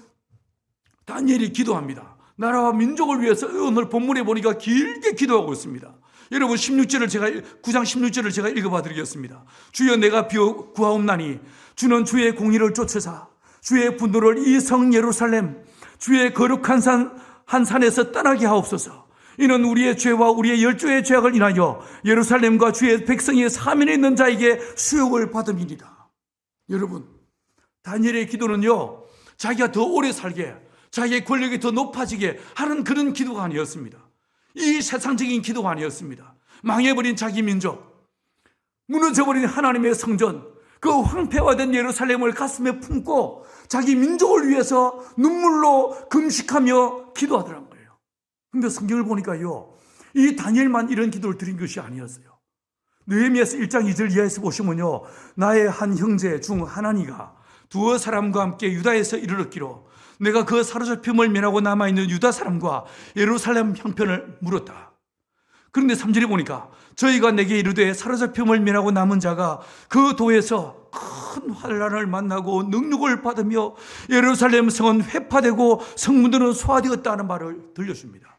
다니엘이 기도합니다. 나라와 민족을 위해서 오늘 본문에 보니까 길게 기도하고 있습니다. 여러분 9장 16절을 제가 읽어봐 드리겠습니다. 주여 내가 구하옵나니 주는 주의 공의를 쫓으사 주의 분노를 이 성 예루살렘 주의 거룩한 한 산에서 떠나게 하옵소서. 이는 우리의 죄와 우리의 열조의 죄악을 인하여 예루살렘과 주의 백성의 사면에 있는 자에게 수욕을 받음이니라. 여러분, 다니엘의 기도는요 자기가 더 오래 살게, 자기의 권력이 더 높아지게 하는 그런 기도가 아니었습니다. 이 세상적인 기도가 아니었습니다. 망해버린 자기 민족, 무너져버린 하나님의 성전, 그 황폐화된 예루살렘을 가슴에 품고 자기 민족을 위해서 눈물로 금식하며 기도하더란 거예요. 그런데 성경을 보니까요 이 다니엘만 이런 기도를 드린 것이 아니었어요. 느헤미야서 1장 2절 이하에서 보시면요, 나의 한 형제 중 하나니가 두어 사람과 함께 유다에서 이르렀기로 내가 그 사로잡힘을 면하고 남아있는 유다 사람과 예루살렘 형편을 물었다. 그런데 3절에 보니까 저희가 내게 이르되 사로잡힘을 면하고 남은 자가 그 도에서 큰 환난을 만나고 능력을 받으며 예루살렘 성은 회파되고 성문들은 소화되었다는 말을 들려줍니다.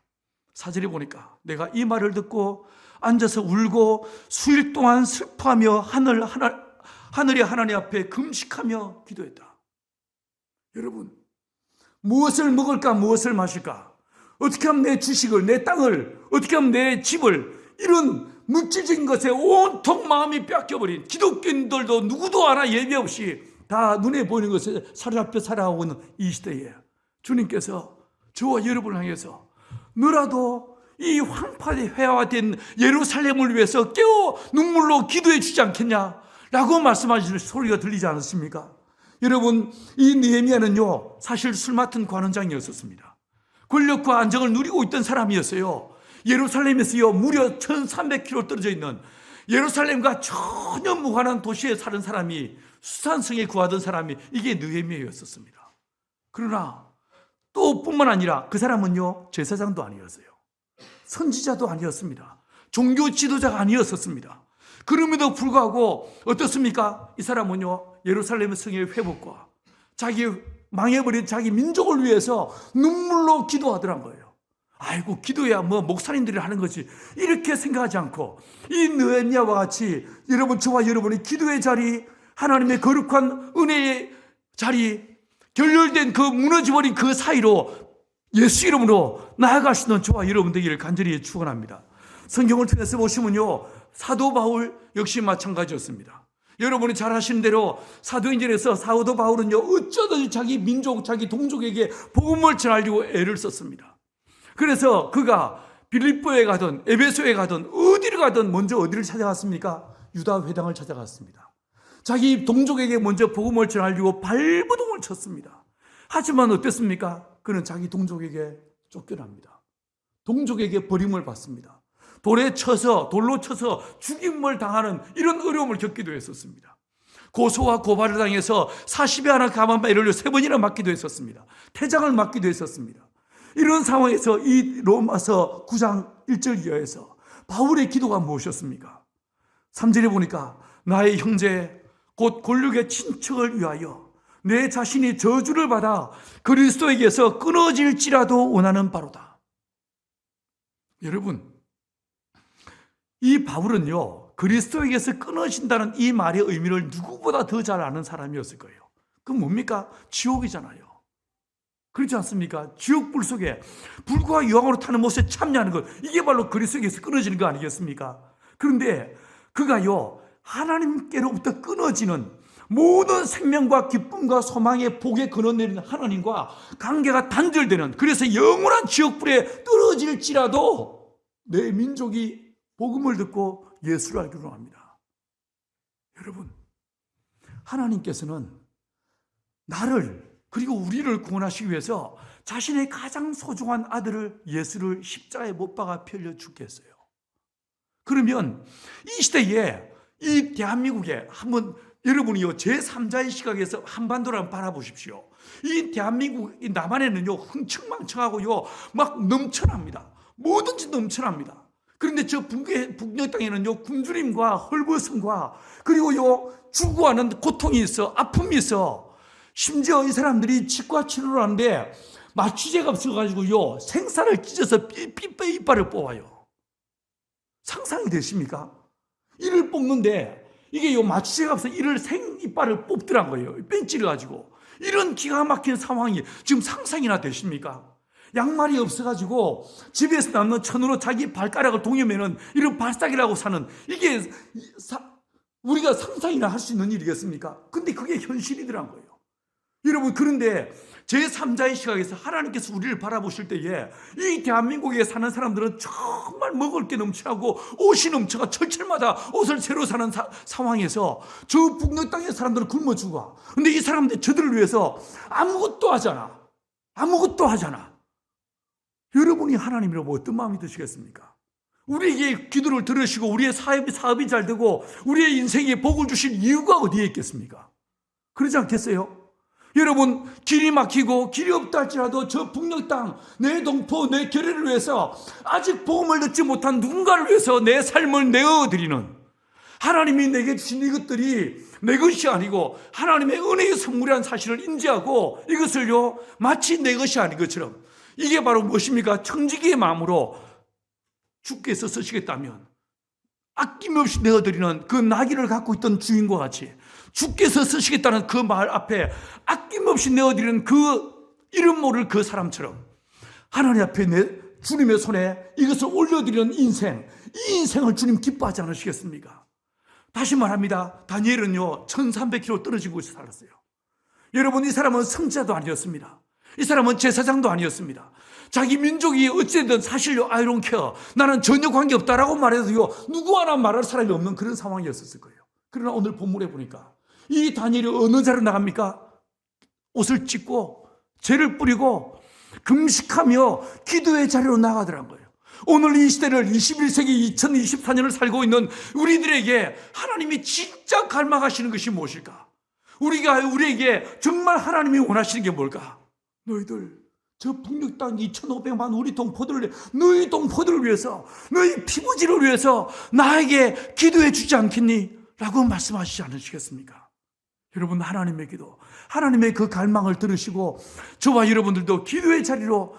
4절에 보니까 내가 이 말을 듣고 앉아서 울고 수일 동안 슬퍼하며 하늘의 하나님 앞에 금식하며 기도했다. 여러분, 무엇을 먹을까, 무엇을 마실까, 어떻게 하면 내 주식을, 내 땅을, 어떻게 하면 내 집을, 이런 물질적인 것에 온통 마음이 뺏겨버린 기독교인들도 누구도 하나 예외 없이 다 눈에 보이는 것에 사로잡혀 살아가고 있는 이 시대에 주님께서 저와 여러분을 향해서 너라도 이 황폐화된 예루살렘을 위해서 깨어 눈물로 기도해 주지 않겠냐 라고 말씀하시는 소리가 들리지 않았습니까? 여러분, 이 느헤미야는요 사실 술 맡은 관원장이었습니다. 권력과 안정을 누리고 있던 사람이었어요. 예루살렘에서요 무려 1300km 떨어져 있는 예루살렘과 전혀 무관한 도시에 사는 사람이, 수산성에 구하던 사람이 이게 느헤미야였습니다. 그러나 또 뿐만 아니라 그 사람은요 제사장도 아니었어요. 선지자도 아니었습니다. 종교 지도자가 아니었습니다. 그럼에도 불구하고 어떻습니까? 이 사람은요 예루살렘 성의 회복과 자기 망해버린 자기 민족을 위해서 눈물로 기도하더란 거예요. 아이고, 기도야 뭐 목사님들이 하는 거지, 이렇게 생각하지 않고 이 느헤미야와 같이 여러분, 저와 여러분이 기도의 자리, 하나님의 거룩한 은혜의 자리, 결렬된 그 무너져버린 그 사이로 예수 이름으로 나아갈 수 있는 저와 여러분 되기를 간절히 축원합니다. 성경을 통해서 보시면요 사도 바울 역시 마찬가지였습니다. 여러분이 잘 아시는 대로 사도행전에서 사도 바울은요, 어쩌든지 자기 민족, 자기 동족에게 복음을 전하려고 애를 썼습니다. 그래서 그가 빌립보에 가든 에베소에 가든 어디를 가든 먼저 어디를 찾아갔습니까? 유다 회당을 찾아갔습니다. 자기 동족에게 먼저 복음을 전하려고 발버둥을 쳤습니다. 하지만 어땠습니까? 그는 자기 동족에게 쫓겨납니다. 동족에게 버림을 받습니다. 돌로 쳐서 죽임을 당하는 이런 어려움을 겪기도 했었습니다. 고소와 고발을 당해서 40에 하나 가만바위를 3번이나 맞기도 했었습니다. 퇴장을 맞기도 했었습니다. 이런 상황에서 이 로마서 9장 1절 이하에서 바울의 기도가 무엇이었습니까? 3절에 보니까 나의 형제 곧 골육의 친척을 위하여 내 자신이 저주를 받아 그리스도에게서 끊어질지라도 원하는 바로다. 여러분, 이 바울은요, 그리스도에게서 끊어진다는 이 말의 의미를 누구보다 더 잘 아는 사람이었을 거예요. 그건 뭡니까? 지옥이잖아요. 그렇지 않습니까? 지옥불 속에 불과 유황으로 타는 못에 참여하는 것, 이게 바로 그리스도에게서 끊어지는 거 아니겠습니까? 그런데 그가요, 하나님께로부터 끊어지는 모든 생명과 기쁨과 소망의 복에 근원되는 하나님과 관계가 단절되는, 그래서 영원한 지옥불에 떨어질지라도 내 민족이 복음을 듣고 예수를 알기로 합니다. 여러분, 하나님께서는 나를 그리고 우리를 구원하시기 위해서 자신의 가장 소중한 아들을, 예수를 십자가에 못 박아 펴려 죽겠어요. 그러면 이 시대에 이 대한민국에 한번 여러분이요, 제3자의 시각에서 한반도를 한번 바라보십시오. 이 대한민국, 이 남한에는요, 흥청망청하고요, 막 넘쳐납니다. 뭐든지 넘쳐납니다. 그런데 저 북녘 땅에는요, 굶주림과 헐벗음과 그리고요, 죽어가는 고통이 있어, 아픔이 있어. 심지어 이 사람들이 치과 치료를 하는데 마취제가 없어가지고요, 생사를 찢어서 이빨을 뽑아요. 상상이 되십니까? 이를 뽑는데 이게 요 마취제가 없어 이를 이빨을 뽑더란 거예요. 뺀찌를 가지고. 이런 기가 막힌 상황이 지금 상상이나 되십니까? 양말이 없어가지고 집에서 남는 천으로 자기 발가락을 동여매는 이런 발사기라고 사는, 이게 우리가 상상이나 할 수 있는 일이겠습니까? 근데 그게 현실이더란 거예요. 여러분, 그런데 제3자의 시각에서 하나님께서 우리를 바라보실 때에 이 대한민국에 사는 사람들은 정말 먹을 게 넘쳐나고 옷이 넘쳐가 철철마다 옷을 새로 사는 상황에서 저 북녘 땅의 사람들은 굶어 죽어. 근데 이 사람들 저들을 위해서 아무것도 하잖아. 아무것도 하잖아. 여러분이 하나님이라고 어떤 마음이 드시겠습니까? 우리에게 기도를 들으시고 우리의 사업이 잘 되고 우리의 인생에 복을 주실 이유가 어디에 있겠습니까? 그러지 않겠어요? 여러분, 길이 막히고 길이 없다 할지라도 저 북녘 땅, 내 동포, 내 결례를 위해서 아직 복음을 듣지 못한 누군가를 위해서 내 삶을 내어드리는, 하나님이 내게 주신 이것들이 내 것이 아니고 하나님의 은혜의 선물이라는 사실을 인지하고 이것을요, 마치 내 것이 아닌 것처럼, 이게 바로 무엇입니까? 청지기의 마음으로 주께서 쓰시겠다면 아낌없이 내어드리는 그 나귀를 갖고 있던 주인과 같이 주께서 쓰시겠다는 그 말 앞에 아낌없이 내어드리는 그 이름 모를 그 사람처럼 하나님 앞에 주님의 손에 이것을 올려드리는 인생, 이 인생을 주님 기뻐하지 않으시겠습니까? 다시 말합니다. 다니엘은요, 1300km 떨어지고 살았어요. 여러분, 이 사람은 성자도 아니었습니다. 이 사람은 제사장도 아니었습니다. 자기 민족이 어쨌든 사실요, I don't care, 나는 전혀 관계없다라고 말해도요, 누구 하나 말할 사람이 없는 그런 상황이었을 거예요. 그러나 오늘 본문에 보니까 이 다니엘이 어느 자리로 나갑니까? 옷을 찢고 죄를 뿌리고 금식하며 기도의 자리로 나가더란 거예요. 오늘 이 시대를 21세기 2024년을 살고 있는 우리들에게 하나님이 진짜 갈망하시는 것이 무엇일까? 우리에게 정말 하나님이 원하시는 게 뭘까? 너희들 저 북녘 땅 2,500만 우리 동포들을, 너희 동포들을 위해서, 너희 피부질을 위해서 나에게 기도해 주지 않겠니? 라고 말씀하시지 않으시겠습니까? 여러분, 하나님의 기도, 하나님의 그 갈망을 들으시고 저와 여러분들도 기도의 자리로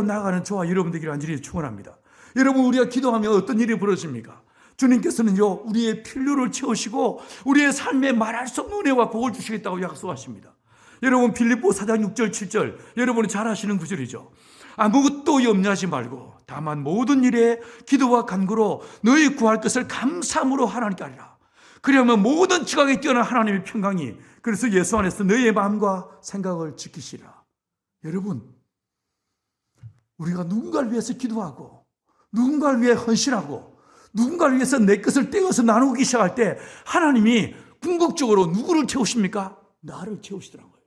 나아가는 저와 여러분들에게 간절히 축원합니다. 여러분, 우리가 기도하면 어떤 일이 벌어집니까? 주님께서는요, 우리의 필요를 채우시고 우리의 삶에 말할 수 없는 은혜와 복을 주시겠다고 약속하십니다. 여러분, 빌립보 4장 6절 7절 여러분이 잘 아시는 구절이죠. 아무것도 염려하지 말고 다만 모든 일에 기도와 간구로 너희 구할 것을 감사함으로 하나님께 아뢰라. 그러면 모든 지각에 뛰어난 하나님의 평강이, 그래서 예수 안에서 너의 마음과 생각을 지키시라. 여러분, 우리가 누군가를 위해서 기도하고 누군가를 위해 헌신하고 누군가를 위해서 내 것을 떼어서 나누기 시작할 때 하나님이 궁극적으로 누구를 채우십니까? 나를 채우시더라고요.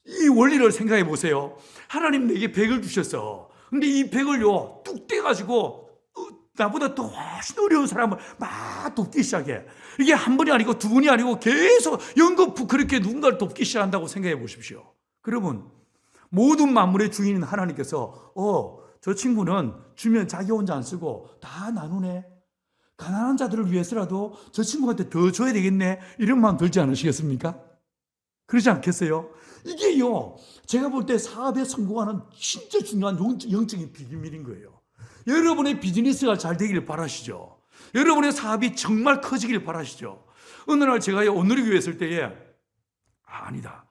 이 원리를 생각해 보세요. 하나님 내게 100을 주셨어. 근데 이 100을요 뚝 떼가지고 나보다 더 훨씬 어려운 사람을 막 돕기 시작해. 이게 한 번이 아니고 두 번이 아니고 계속 연거푸 그렇게 누군가를 돕기 시작한다고 생각해 보십시오. 그러면 모든 만물의 주인인 하나님께서 저 친구는 주면 자기 혼자 안 쓰고 다 나누네. 가난한 자들을 위해서라도 저 친구한테 더 줘야 되겠네. 이런 마음 들지 않으시겠습니까? 그러지 않겠어요? 이게요, 제가 볼 때 사업에 성공하는 진짜 중요한 영적인 비밀인 거예요. 여러분의 비즈니스가 잘 되기를 바라시죠. 여러분의 사업이 정말 커지기를 바라시죠. 어느 날 제가 온누리교회 있을 때에 아니다.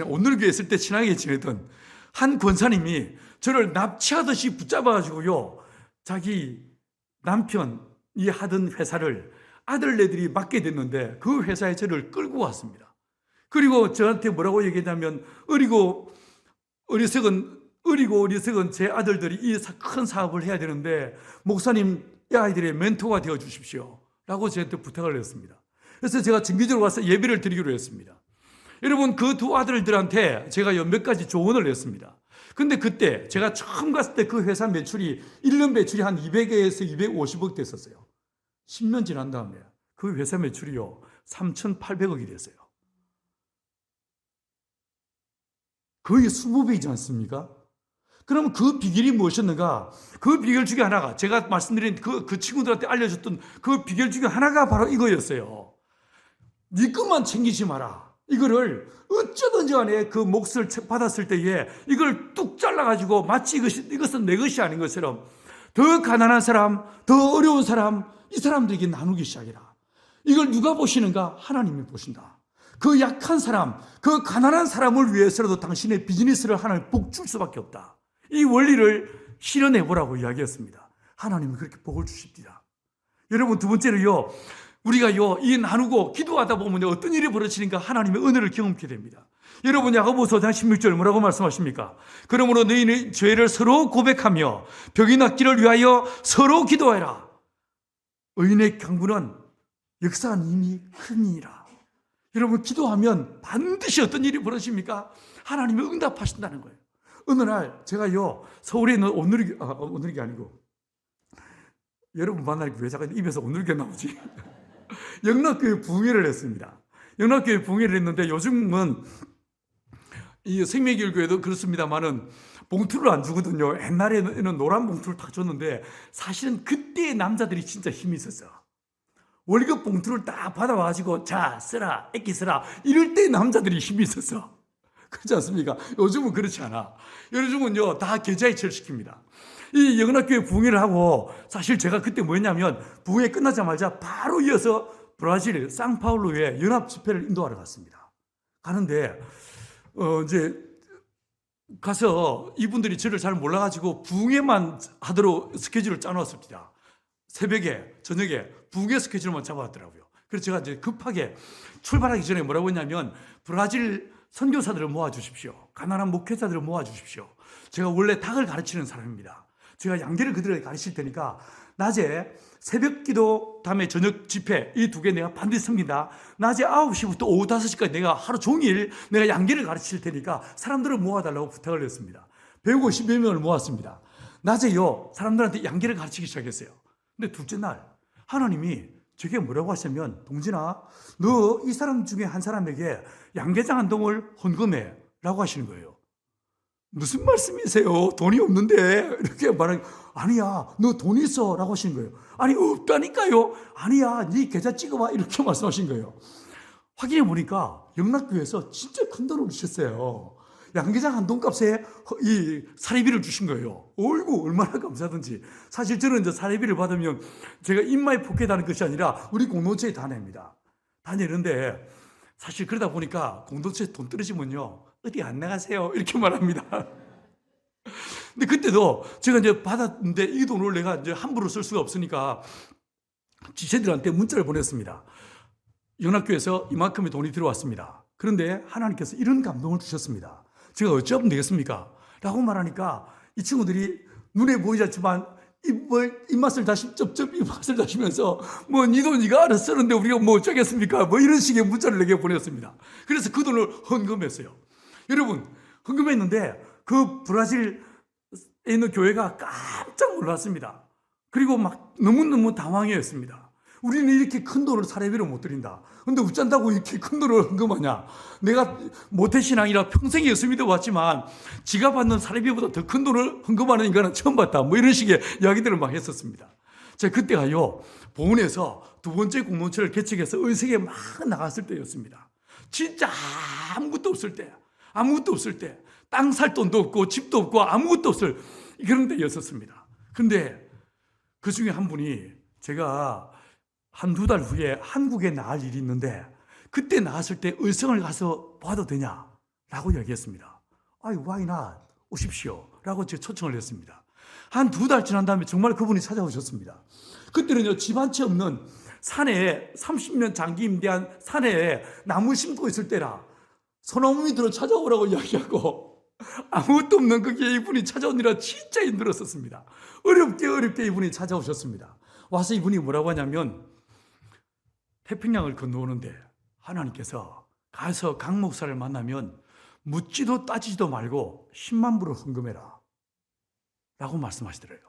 온누리교회 있을 때 친하게 지내던 한 권사님이 저를 납치하듯이 붙잡아가지고요, 자기 남편이 하던 회사를 아들네들이 맡게 됐는데 그 회사에 저를 끌고 왔습니다. 그리고 저한테 뭐라고 얘기했냐면 어리고 어리석은 제 아들들이 이 큰 사업을 해야 되는데 목사님 이 아이들의 멘토가 되어 주십시오 라고 저한테 부탁을 했습니다. 그래서 제가 정기적으로 와서 예배를 드리기로 했습니다. 여러분, 그 두 아들들한테 제가 몇 가지 조언을 했습니다. 근데 그때 제가 처음 갔을 때 그 회사 매출이 1년 매출이 한 200에서 250억 됐었어요. 10년 지난 다음에 그 회사 매출이요 3,800억이 됐어요. 거의 20배이지 않습니까? 그러면 그 비결이 무엇이었는가? 그 비결 중에 하나가 제가 말씀드린 그 친구들한테 알려줬던 그 비결 중에 하나가 바로 이거였어요. 네 것만 챙기지 마라. 이거를 어쩌든지 간에 그 몫을 받았을 때에 이걸 뚝 잘라가지고 마치 이것은 내 것이 아닌 것처럼 더 가난한 사람, 더 어려운 사람, 이 사람들에게 나누기 시작해라. 이걸 누가 보시는가? 하나님이 보신다. 그 약한 사람, 그 가난한 사람을 위해서라도 당신의 비즈니스를 하나님 복 줄 수밖에 없다. 이 원리를 실현해 보라고 이야기했습니다. 하나님은 그렇게 복을 주십니다. 여러분, 두 번째로요, 우리가요 이 나누고 기도하다 보면 어떤 일이 벌어지는가? 하나님의 은혜를 경험하게 됩니다. 여러분, 야고보서 4장 16절 뭐라고 말씀하십니까? 그러므로 너희는 죄를 서로 고백하며 병이 낫기를 위하여 서로 기도해라. 의인의 강구는 역사한 힘이 크니라. 여러분, 기도하면 반드시 어떤 일이 벌어집니까? 하나님이 응답하신다는 거예요. 어느 날 제가요 서울에 있는 온누리교 아니고, 여러분 만나니까 왜 자꾸 입에서 온누리교 나오지? 영락교회 부흥회를 했습니다. 영락교회 부흥회를 했는데 요즘은 이 생명길교회도 그렇습니다만은 봉투를 안 주거든요. 옛날에는 노란 봉투를 딱 줬는데 사실은 그때의 남자들이 진짜 힘이 있었어요. 월급 봉투를 딱 받아와가지고 자 쓰라, 애기 쓰라, 이럴 때 남자들이 힘이 있었어. 그렇지 않습니까? 요즘은 그렇지 않아. 요즘은요 다 계좌 이체를 시킵니다. 이 영락교회 부흥회를 하고, 사실 제가 그때 뭐였냐면 부흥회 끝나자마자 바로 이어서 브라질 상파울루에 연합 집회를 인도하러 갔습니다. 가는데 이제 가서 이분들이 저를 잘 몰라가지고 부흥회만 하도록 스케줄을 짜놓았습니다. 새벽에 저녁에 부흥회 스케줄만 잡아왔더라고요. 그래서 제가 이제 급하게 출발하기 전에 뭐라고 했냐면 브라질 선교사들을 모아주십시오. 가난한 목회자들을 모아주십시오. 제가 원래 닭을 가르치는 사람입니다. 제가 양계를 그들에게 가르칠 테니까 낮에 새벽 기도 다음에 저녁 집회 이 두 개 내가 반드시 섬긴다. 낮에 9시부터 오후 5시까지 내가 하루 종일 내가 양계를 가르칠 테니까 사람들을 모아달라고 부탁을 했습니다. 150여 명을 모았습니다. 낮에요 사람들한테 양계를 가르치기 시작했어요. 근데 둘째 날 하나님이 저게 뭐라고 하시냐면, 동진아, 너 이 사람 중에 한 사람에게 양계장 한 동을 헌금해 라고 하시는 거예요. 무슨 말씀이세요? 돈이 없는데. 이렇게 말하니, 아니야, 너 돈 있어 라고 하시는 거예요. 아니, 없다니까요. 아니야, 네 계좌 찍어봐. 이렇게 말씀하신 거예요. 확인해 보니까 영락교회에서 진짜 큰 돈을 주셨어요. 양계장 한 돈값에 이 사례비를 주신 거예요. 어이구, 얼마나 감사하든지. 사실 저는 이제 사례비를 받으면 제가 입마에 포켓하는 것이 아니라 우리 공동체에 다 냅니다. 다 내는데, 사실 그러다 보니까 공동체에 돈 떨어지면요 어디 안 나가세요 이렇게 말합니다. 근데 그때도 제가 이제 받았는데 이 돈을 내가 이제 함부로 쓸 수가 없으니까 지체들한테 문자를 보냈습니다. 연합교회에서 이만큼의 돈이 들어왔습니다. 그런데 하나님께서 이런 감동을 주셨습니다. 제가 어찌하면 되겠습니까? 라고 말하니까 이 친구들이 눈에 보이지 않지만 입맛을 다시면서 뭐 니 돈 니가 알아서 쓰는데 우리가 뭐 어쩌겠습니까? 뭐 이런 식의 문자를 내게 보냈습니다. 그래서 그 돈을 헌금했어요. 여러분, 헌금했는데 그 브라질에 있는 교회가 깜짝 놀랐습니다. 그리고 막 너무너무 당황했습니다. 우리는 이렇게 큰 돈을 사례비로 못 드린다. 근데 어쩐다고 이렇게 큰 돈을 헌금하냐? 내가 모태신앙이라 평생 예수 믿어왔지만 지가 받는 사례비보다 더 큰 돈을 헌금하는 인간은 처음 봤다. 뭐 이런 식의 이야기들을 막 했었습니다. 제가 그때가요, 보훈에서 두 번째 공동체를 개척해서 의석에 막 나갔을 때였습니다. 진짜 아무것도 없을 때, 땅 살 돈도 없고 집도 없고 아무것도 없을 그런 때였었습니다. 근데 그 중에 한 분이 제가 한두 달 후에 한국에 나갈 일이 있는데 그때 나갔을 때 의성을 가서 봐도 되냐? 라고 이야기했습니다. why not? 오십시오. 라고 제가 초청을 했습니다. 한 두 달 지난 다음에 정말 그분이 찾아오셨습니다. 그때는요, 집 한 채 없는 산에 30년 장기 임대한 산에 나무 심고 있을 때라 소나무 밑으로 찾아오라고 이야기하고 아무것도 없는 거기에 이분이 찾아오느라 진짜 힘들었었습니다. 어렵게 이분이 찾아오셨습니다. 와서 이분이 뭐라고 하냐면 태평양을 건너오는데 하나님께서 가서 강 목사를 만나면 묻지도 따지지도 말고 10만 불을 헌금해라 라고 말씀하시더래요.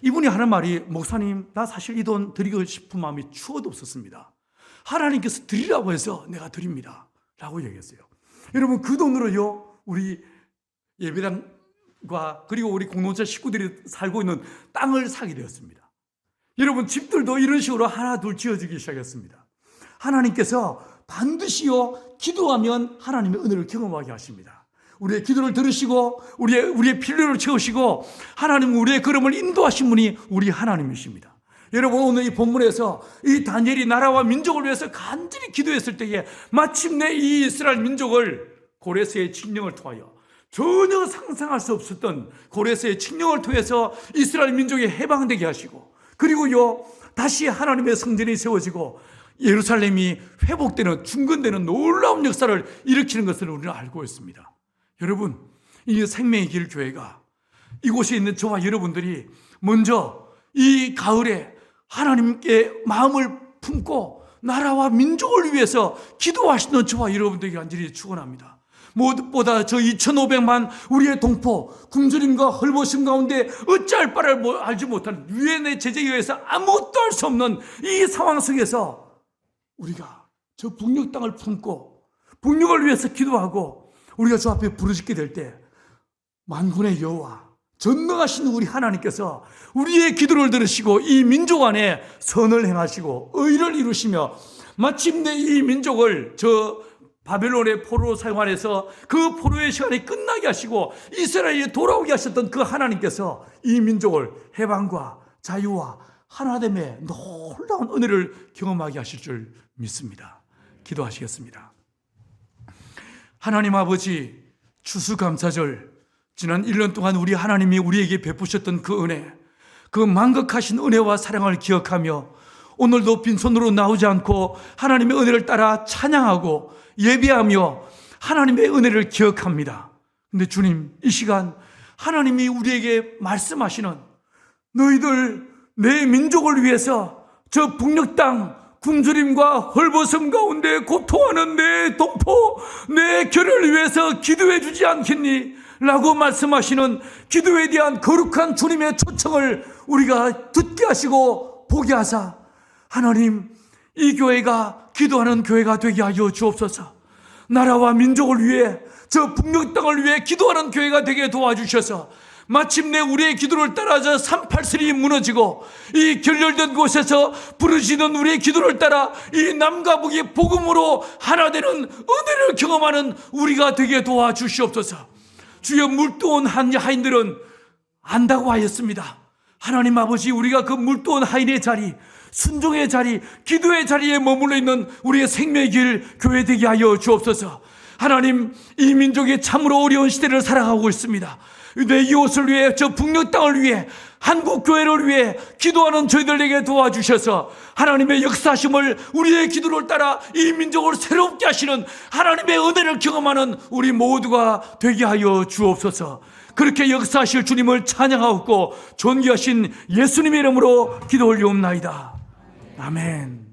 이분이 하는 말이 목사님 나 사실 이 돈 드리고 싶은 마음이 추워도 없었습니다. 하나님께서 드리라고 해서 내가 드립니다 라고 얘기했어요. 여러분 그 돈으로요 우리 예배당과 그리고 우리 공동체 식구들이 살고 있는 땅을 사게 되었습니다. 여러분 집들도 이런 식으로 하나 둘 지어지기 시작했습니다. 하나님께서 반드시요 기도하면 하나님의 은혜를 경험하게 하십니다. 우리의 기도를 들으시고 우리의 필요를 채우시고 하나님은 우리의 걸음을 인도하신 분이 우리 하나님이십니다. 여러분 오늘 이 본문에서 이 다니엘이 나라와 민족을 위해서 간절히 기도했을 때에 마침내 이 이스라엘 민족을 고레스의 칙령을 통하여 전혀 상상할 수 없었던 고레스의 칙령을 통해서 이스라엘 민족이 해방되게 하시고 그리고요 다시 하나님의 성전이 세워지고 예루살렘이 회복되는 중건되는 놀라운 역사를 일으키는 것을 우리는 알고 있습니다. 여러분 이 생명의 길 교회가 이곳에 있는 저와 여러분들이 먼저 이 가을에 하나님께 마음을 품고 나라와 민족을 위해서 기도하시는 저와 여러분들에게 간절히 축원합니다. 무엇보다 저 2,500만 우리의 동포 굶주림과 헐벗음 가운데 어찌할 바를 알지 못하는 유엔의 제재에 의해서 아무것도 할 수 없는 이 상황 속에서 우리가 저 북녘 땅을 품고 북녘을 위해서 기도하고 우리가 주 앞에 부르짖게 될 때 만군의 여호와 전능하신 우리 하나님께서 우리의 기도를 들으시고 이 민족 안에 선을 행하시고 의를 이루시며 마침내 이 민족을 저 바벨론의 포로 생활에서 그 포로의 시간이 끝나게 하시고 이스라엘에 돌아오게 하셨던 그 하나님께서 이 민족을 해방과 자유와 하나됨의 놀라운 은혜를 경험하게 하실 줄 믿습니다. 기도하시겠습니다. 하나님 아버지 추수감사절 지난 1년 동안 우리 하나님이 우리에게 베푸셨던 그 은혜 그 만극하신 은혜와 사랑을 기억하며 오늘도 빈손으로 나오지 않고 하나님의 은혜를 따라 찬양하고 예배하며 하나님의 은혜를 기억합니다. 근데 주님 이 시간 하나님이 우리에게 말씀하시는 너희들 내 민족을 위해서 저 북녘 땅 굶주림과 헐벗음 가운데 고통하는 내 동포 내 결을 위해서 기도해 주지 않겠니? 라고 말씀하시는 기도에 대한 거룩한 주님의 초청을 우리가 듣게 하시고 보게 하사 하나님 이 교회가 기도하는 교회가 되게 하여 주옵소서. 나라와 민족을 위해 저 북녘 땅을 위해 기도하는 교회가 되게 도와주셔서 마침내 우리의 기도를 따라 저 383이 무너지고 이 결렬된 곳에서 부르짖는 우리의 기도를 따라 이 남과 북이 복음으로 하나 되는 은혜를 경험하는 우리가 되게 도와주시옵소서. 주여 물도온 하인들은 안다고 하였습니다. 하나님 아버지 우리가 그 물도온 하인의 자리 순종의 자리 기도의 자리에 머물러 있는 우리의 생명의 길 교회 되게 하여 주옵소서. 하나님, 이 민족이 참으로 어려운 시대를 살아가고 있습니다. 내 이웃을 위해, 저 북녘 땅을 위해, 한국 교회를 위해 기도하는 저희들에게 도와주셔서 하나님의 역사심을, 우리의 기도를 따라 이 민족을 새롭게 하시는 하나님의 은혜를 경험하는 우리 모두가 되게 하여 주옵소서. 그렇게 역사하실 주님을 찬양하고 존귀하신 예수님의 이름으로 기도 올리옵나이다. 아멘.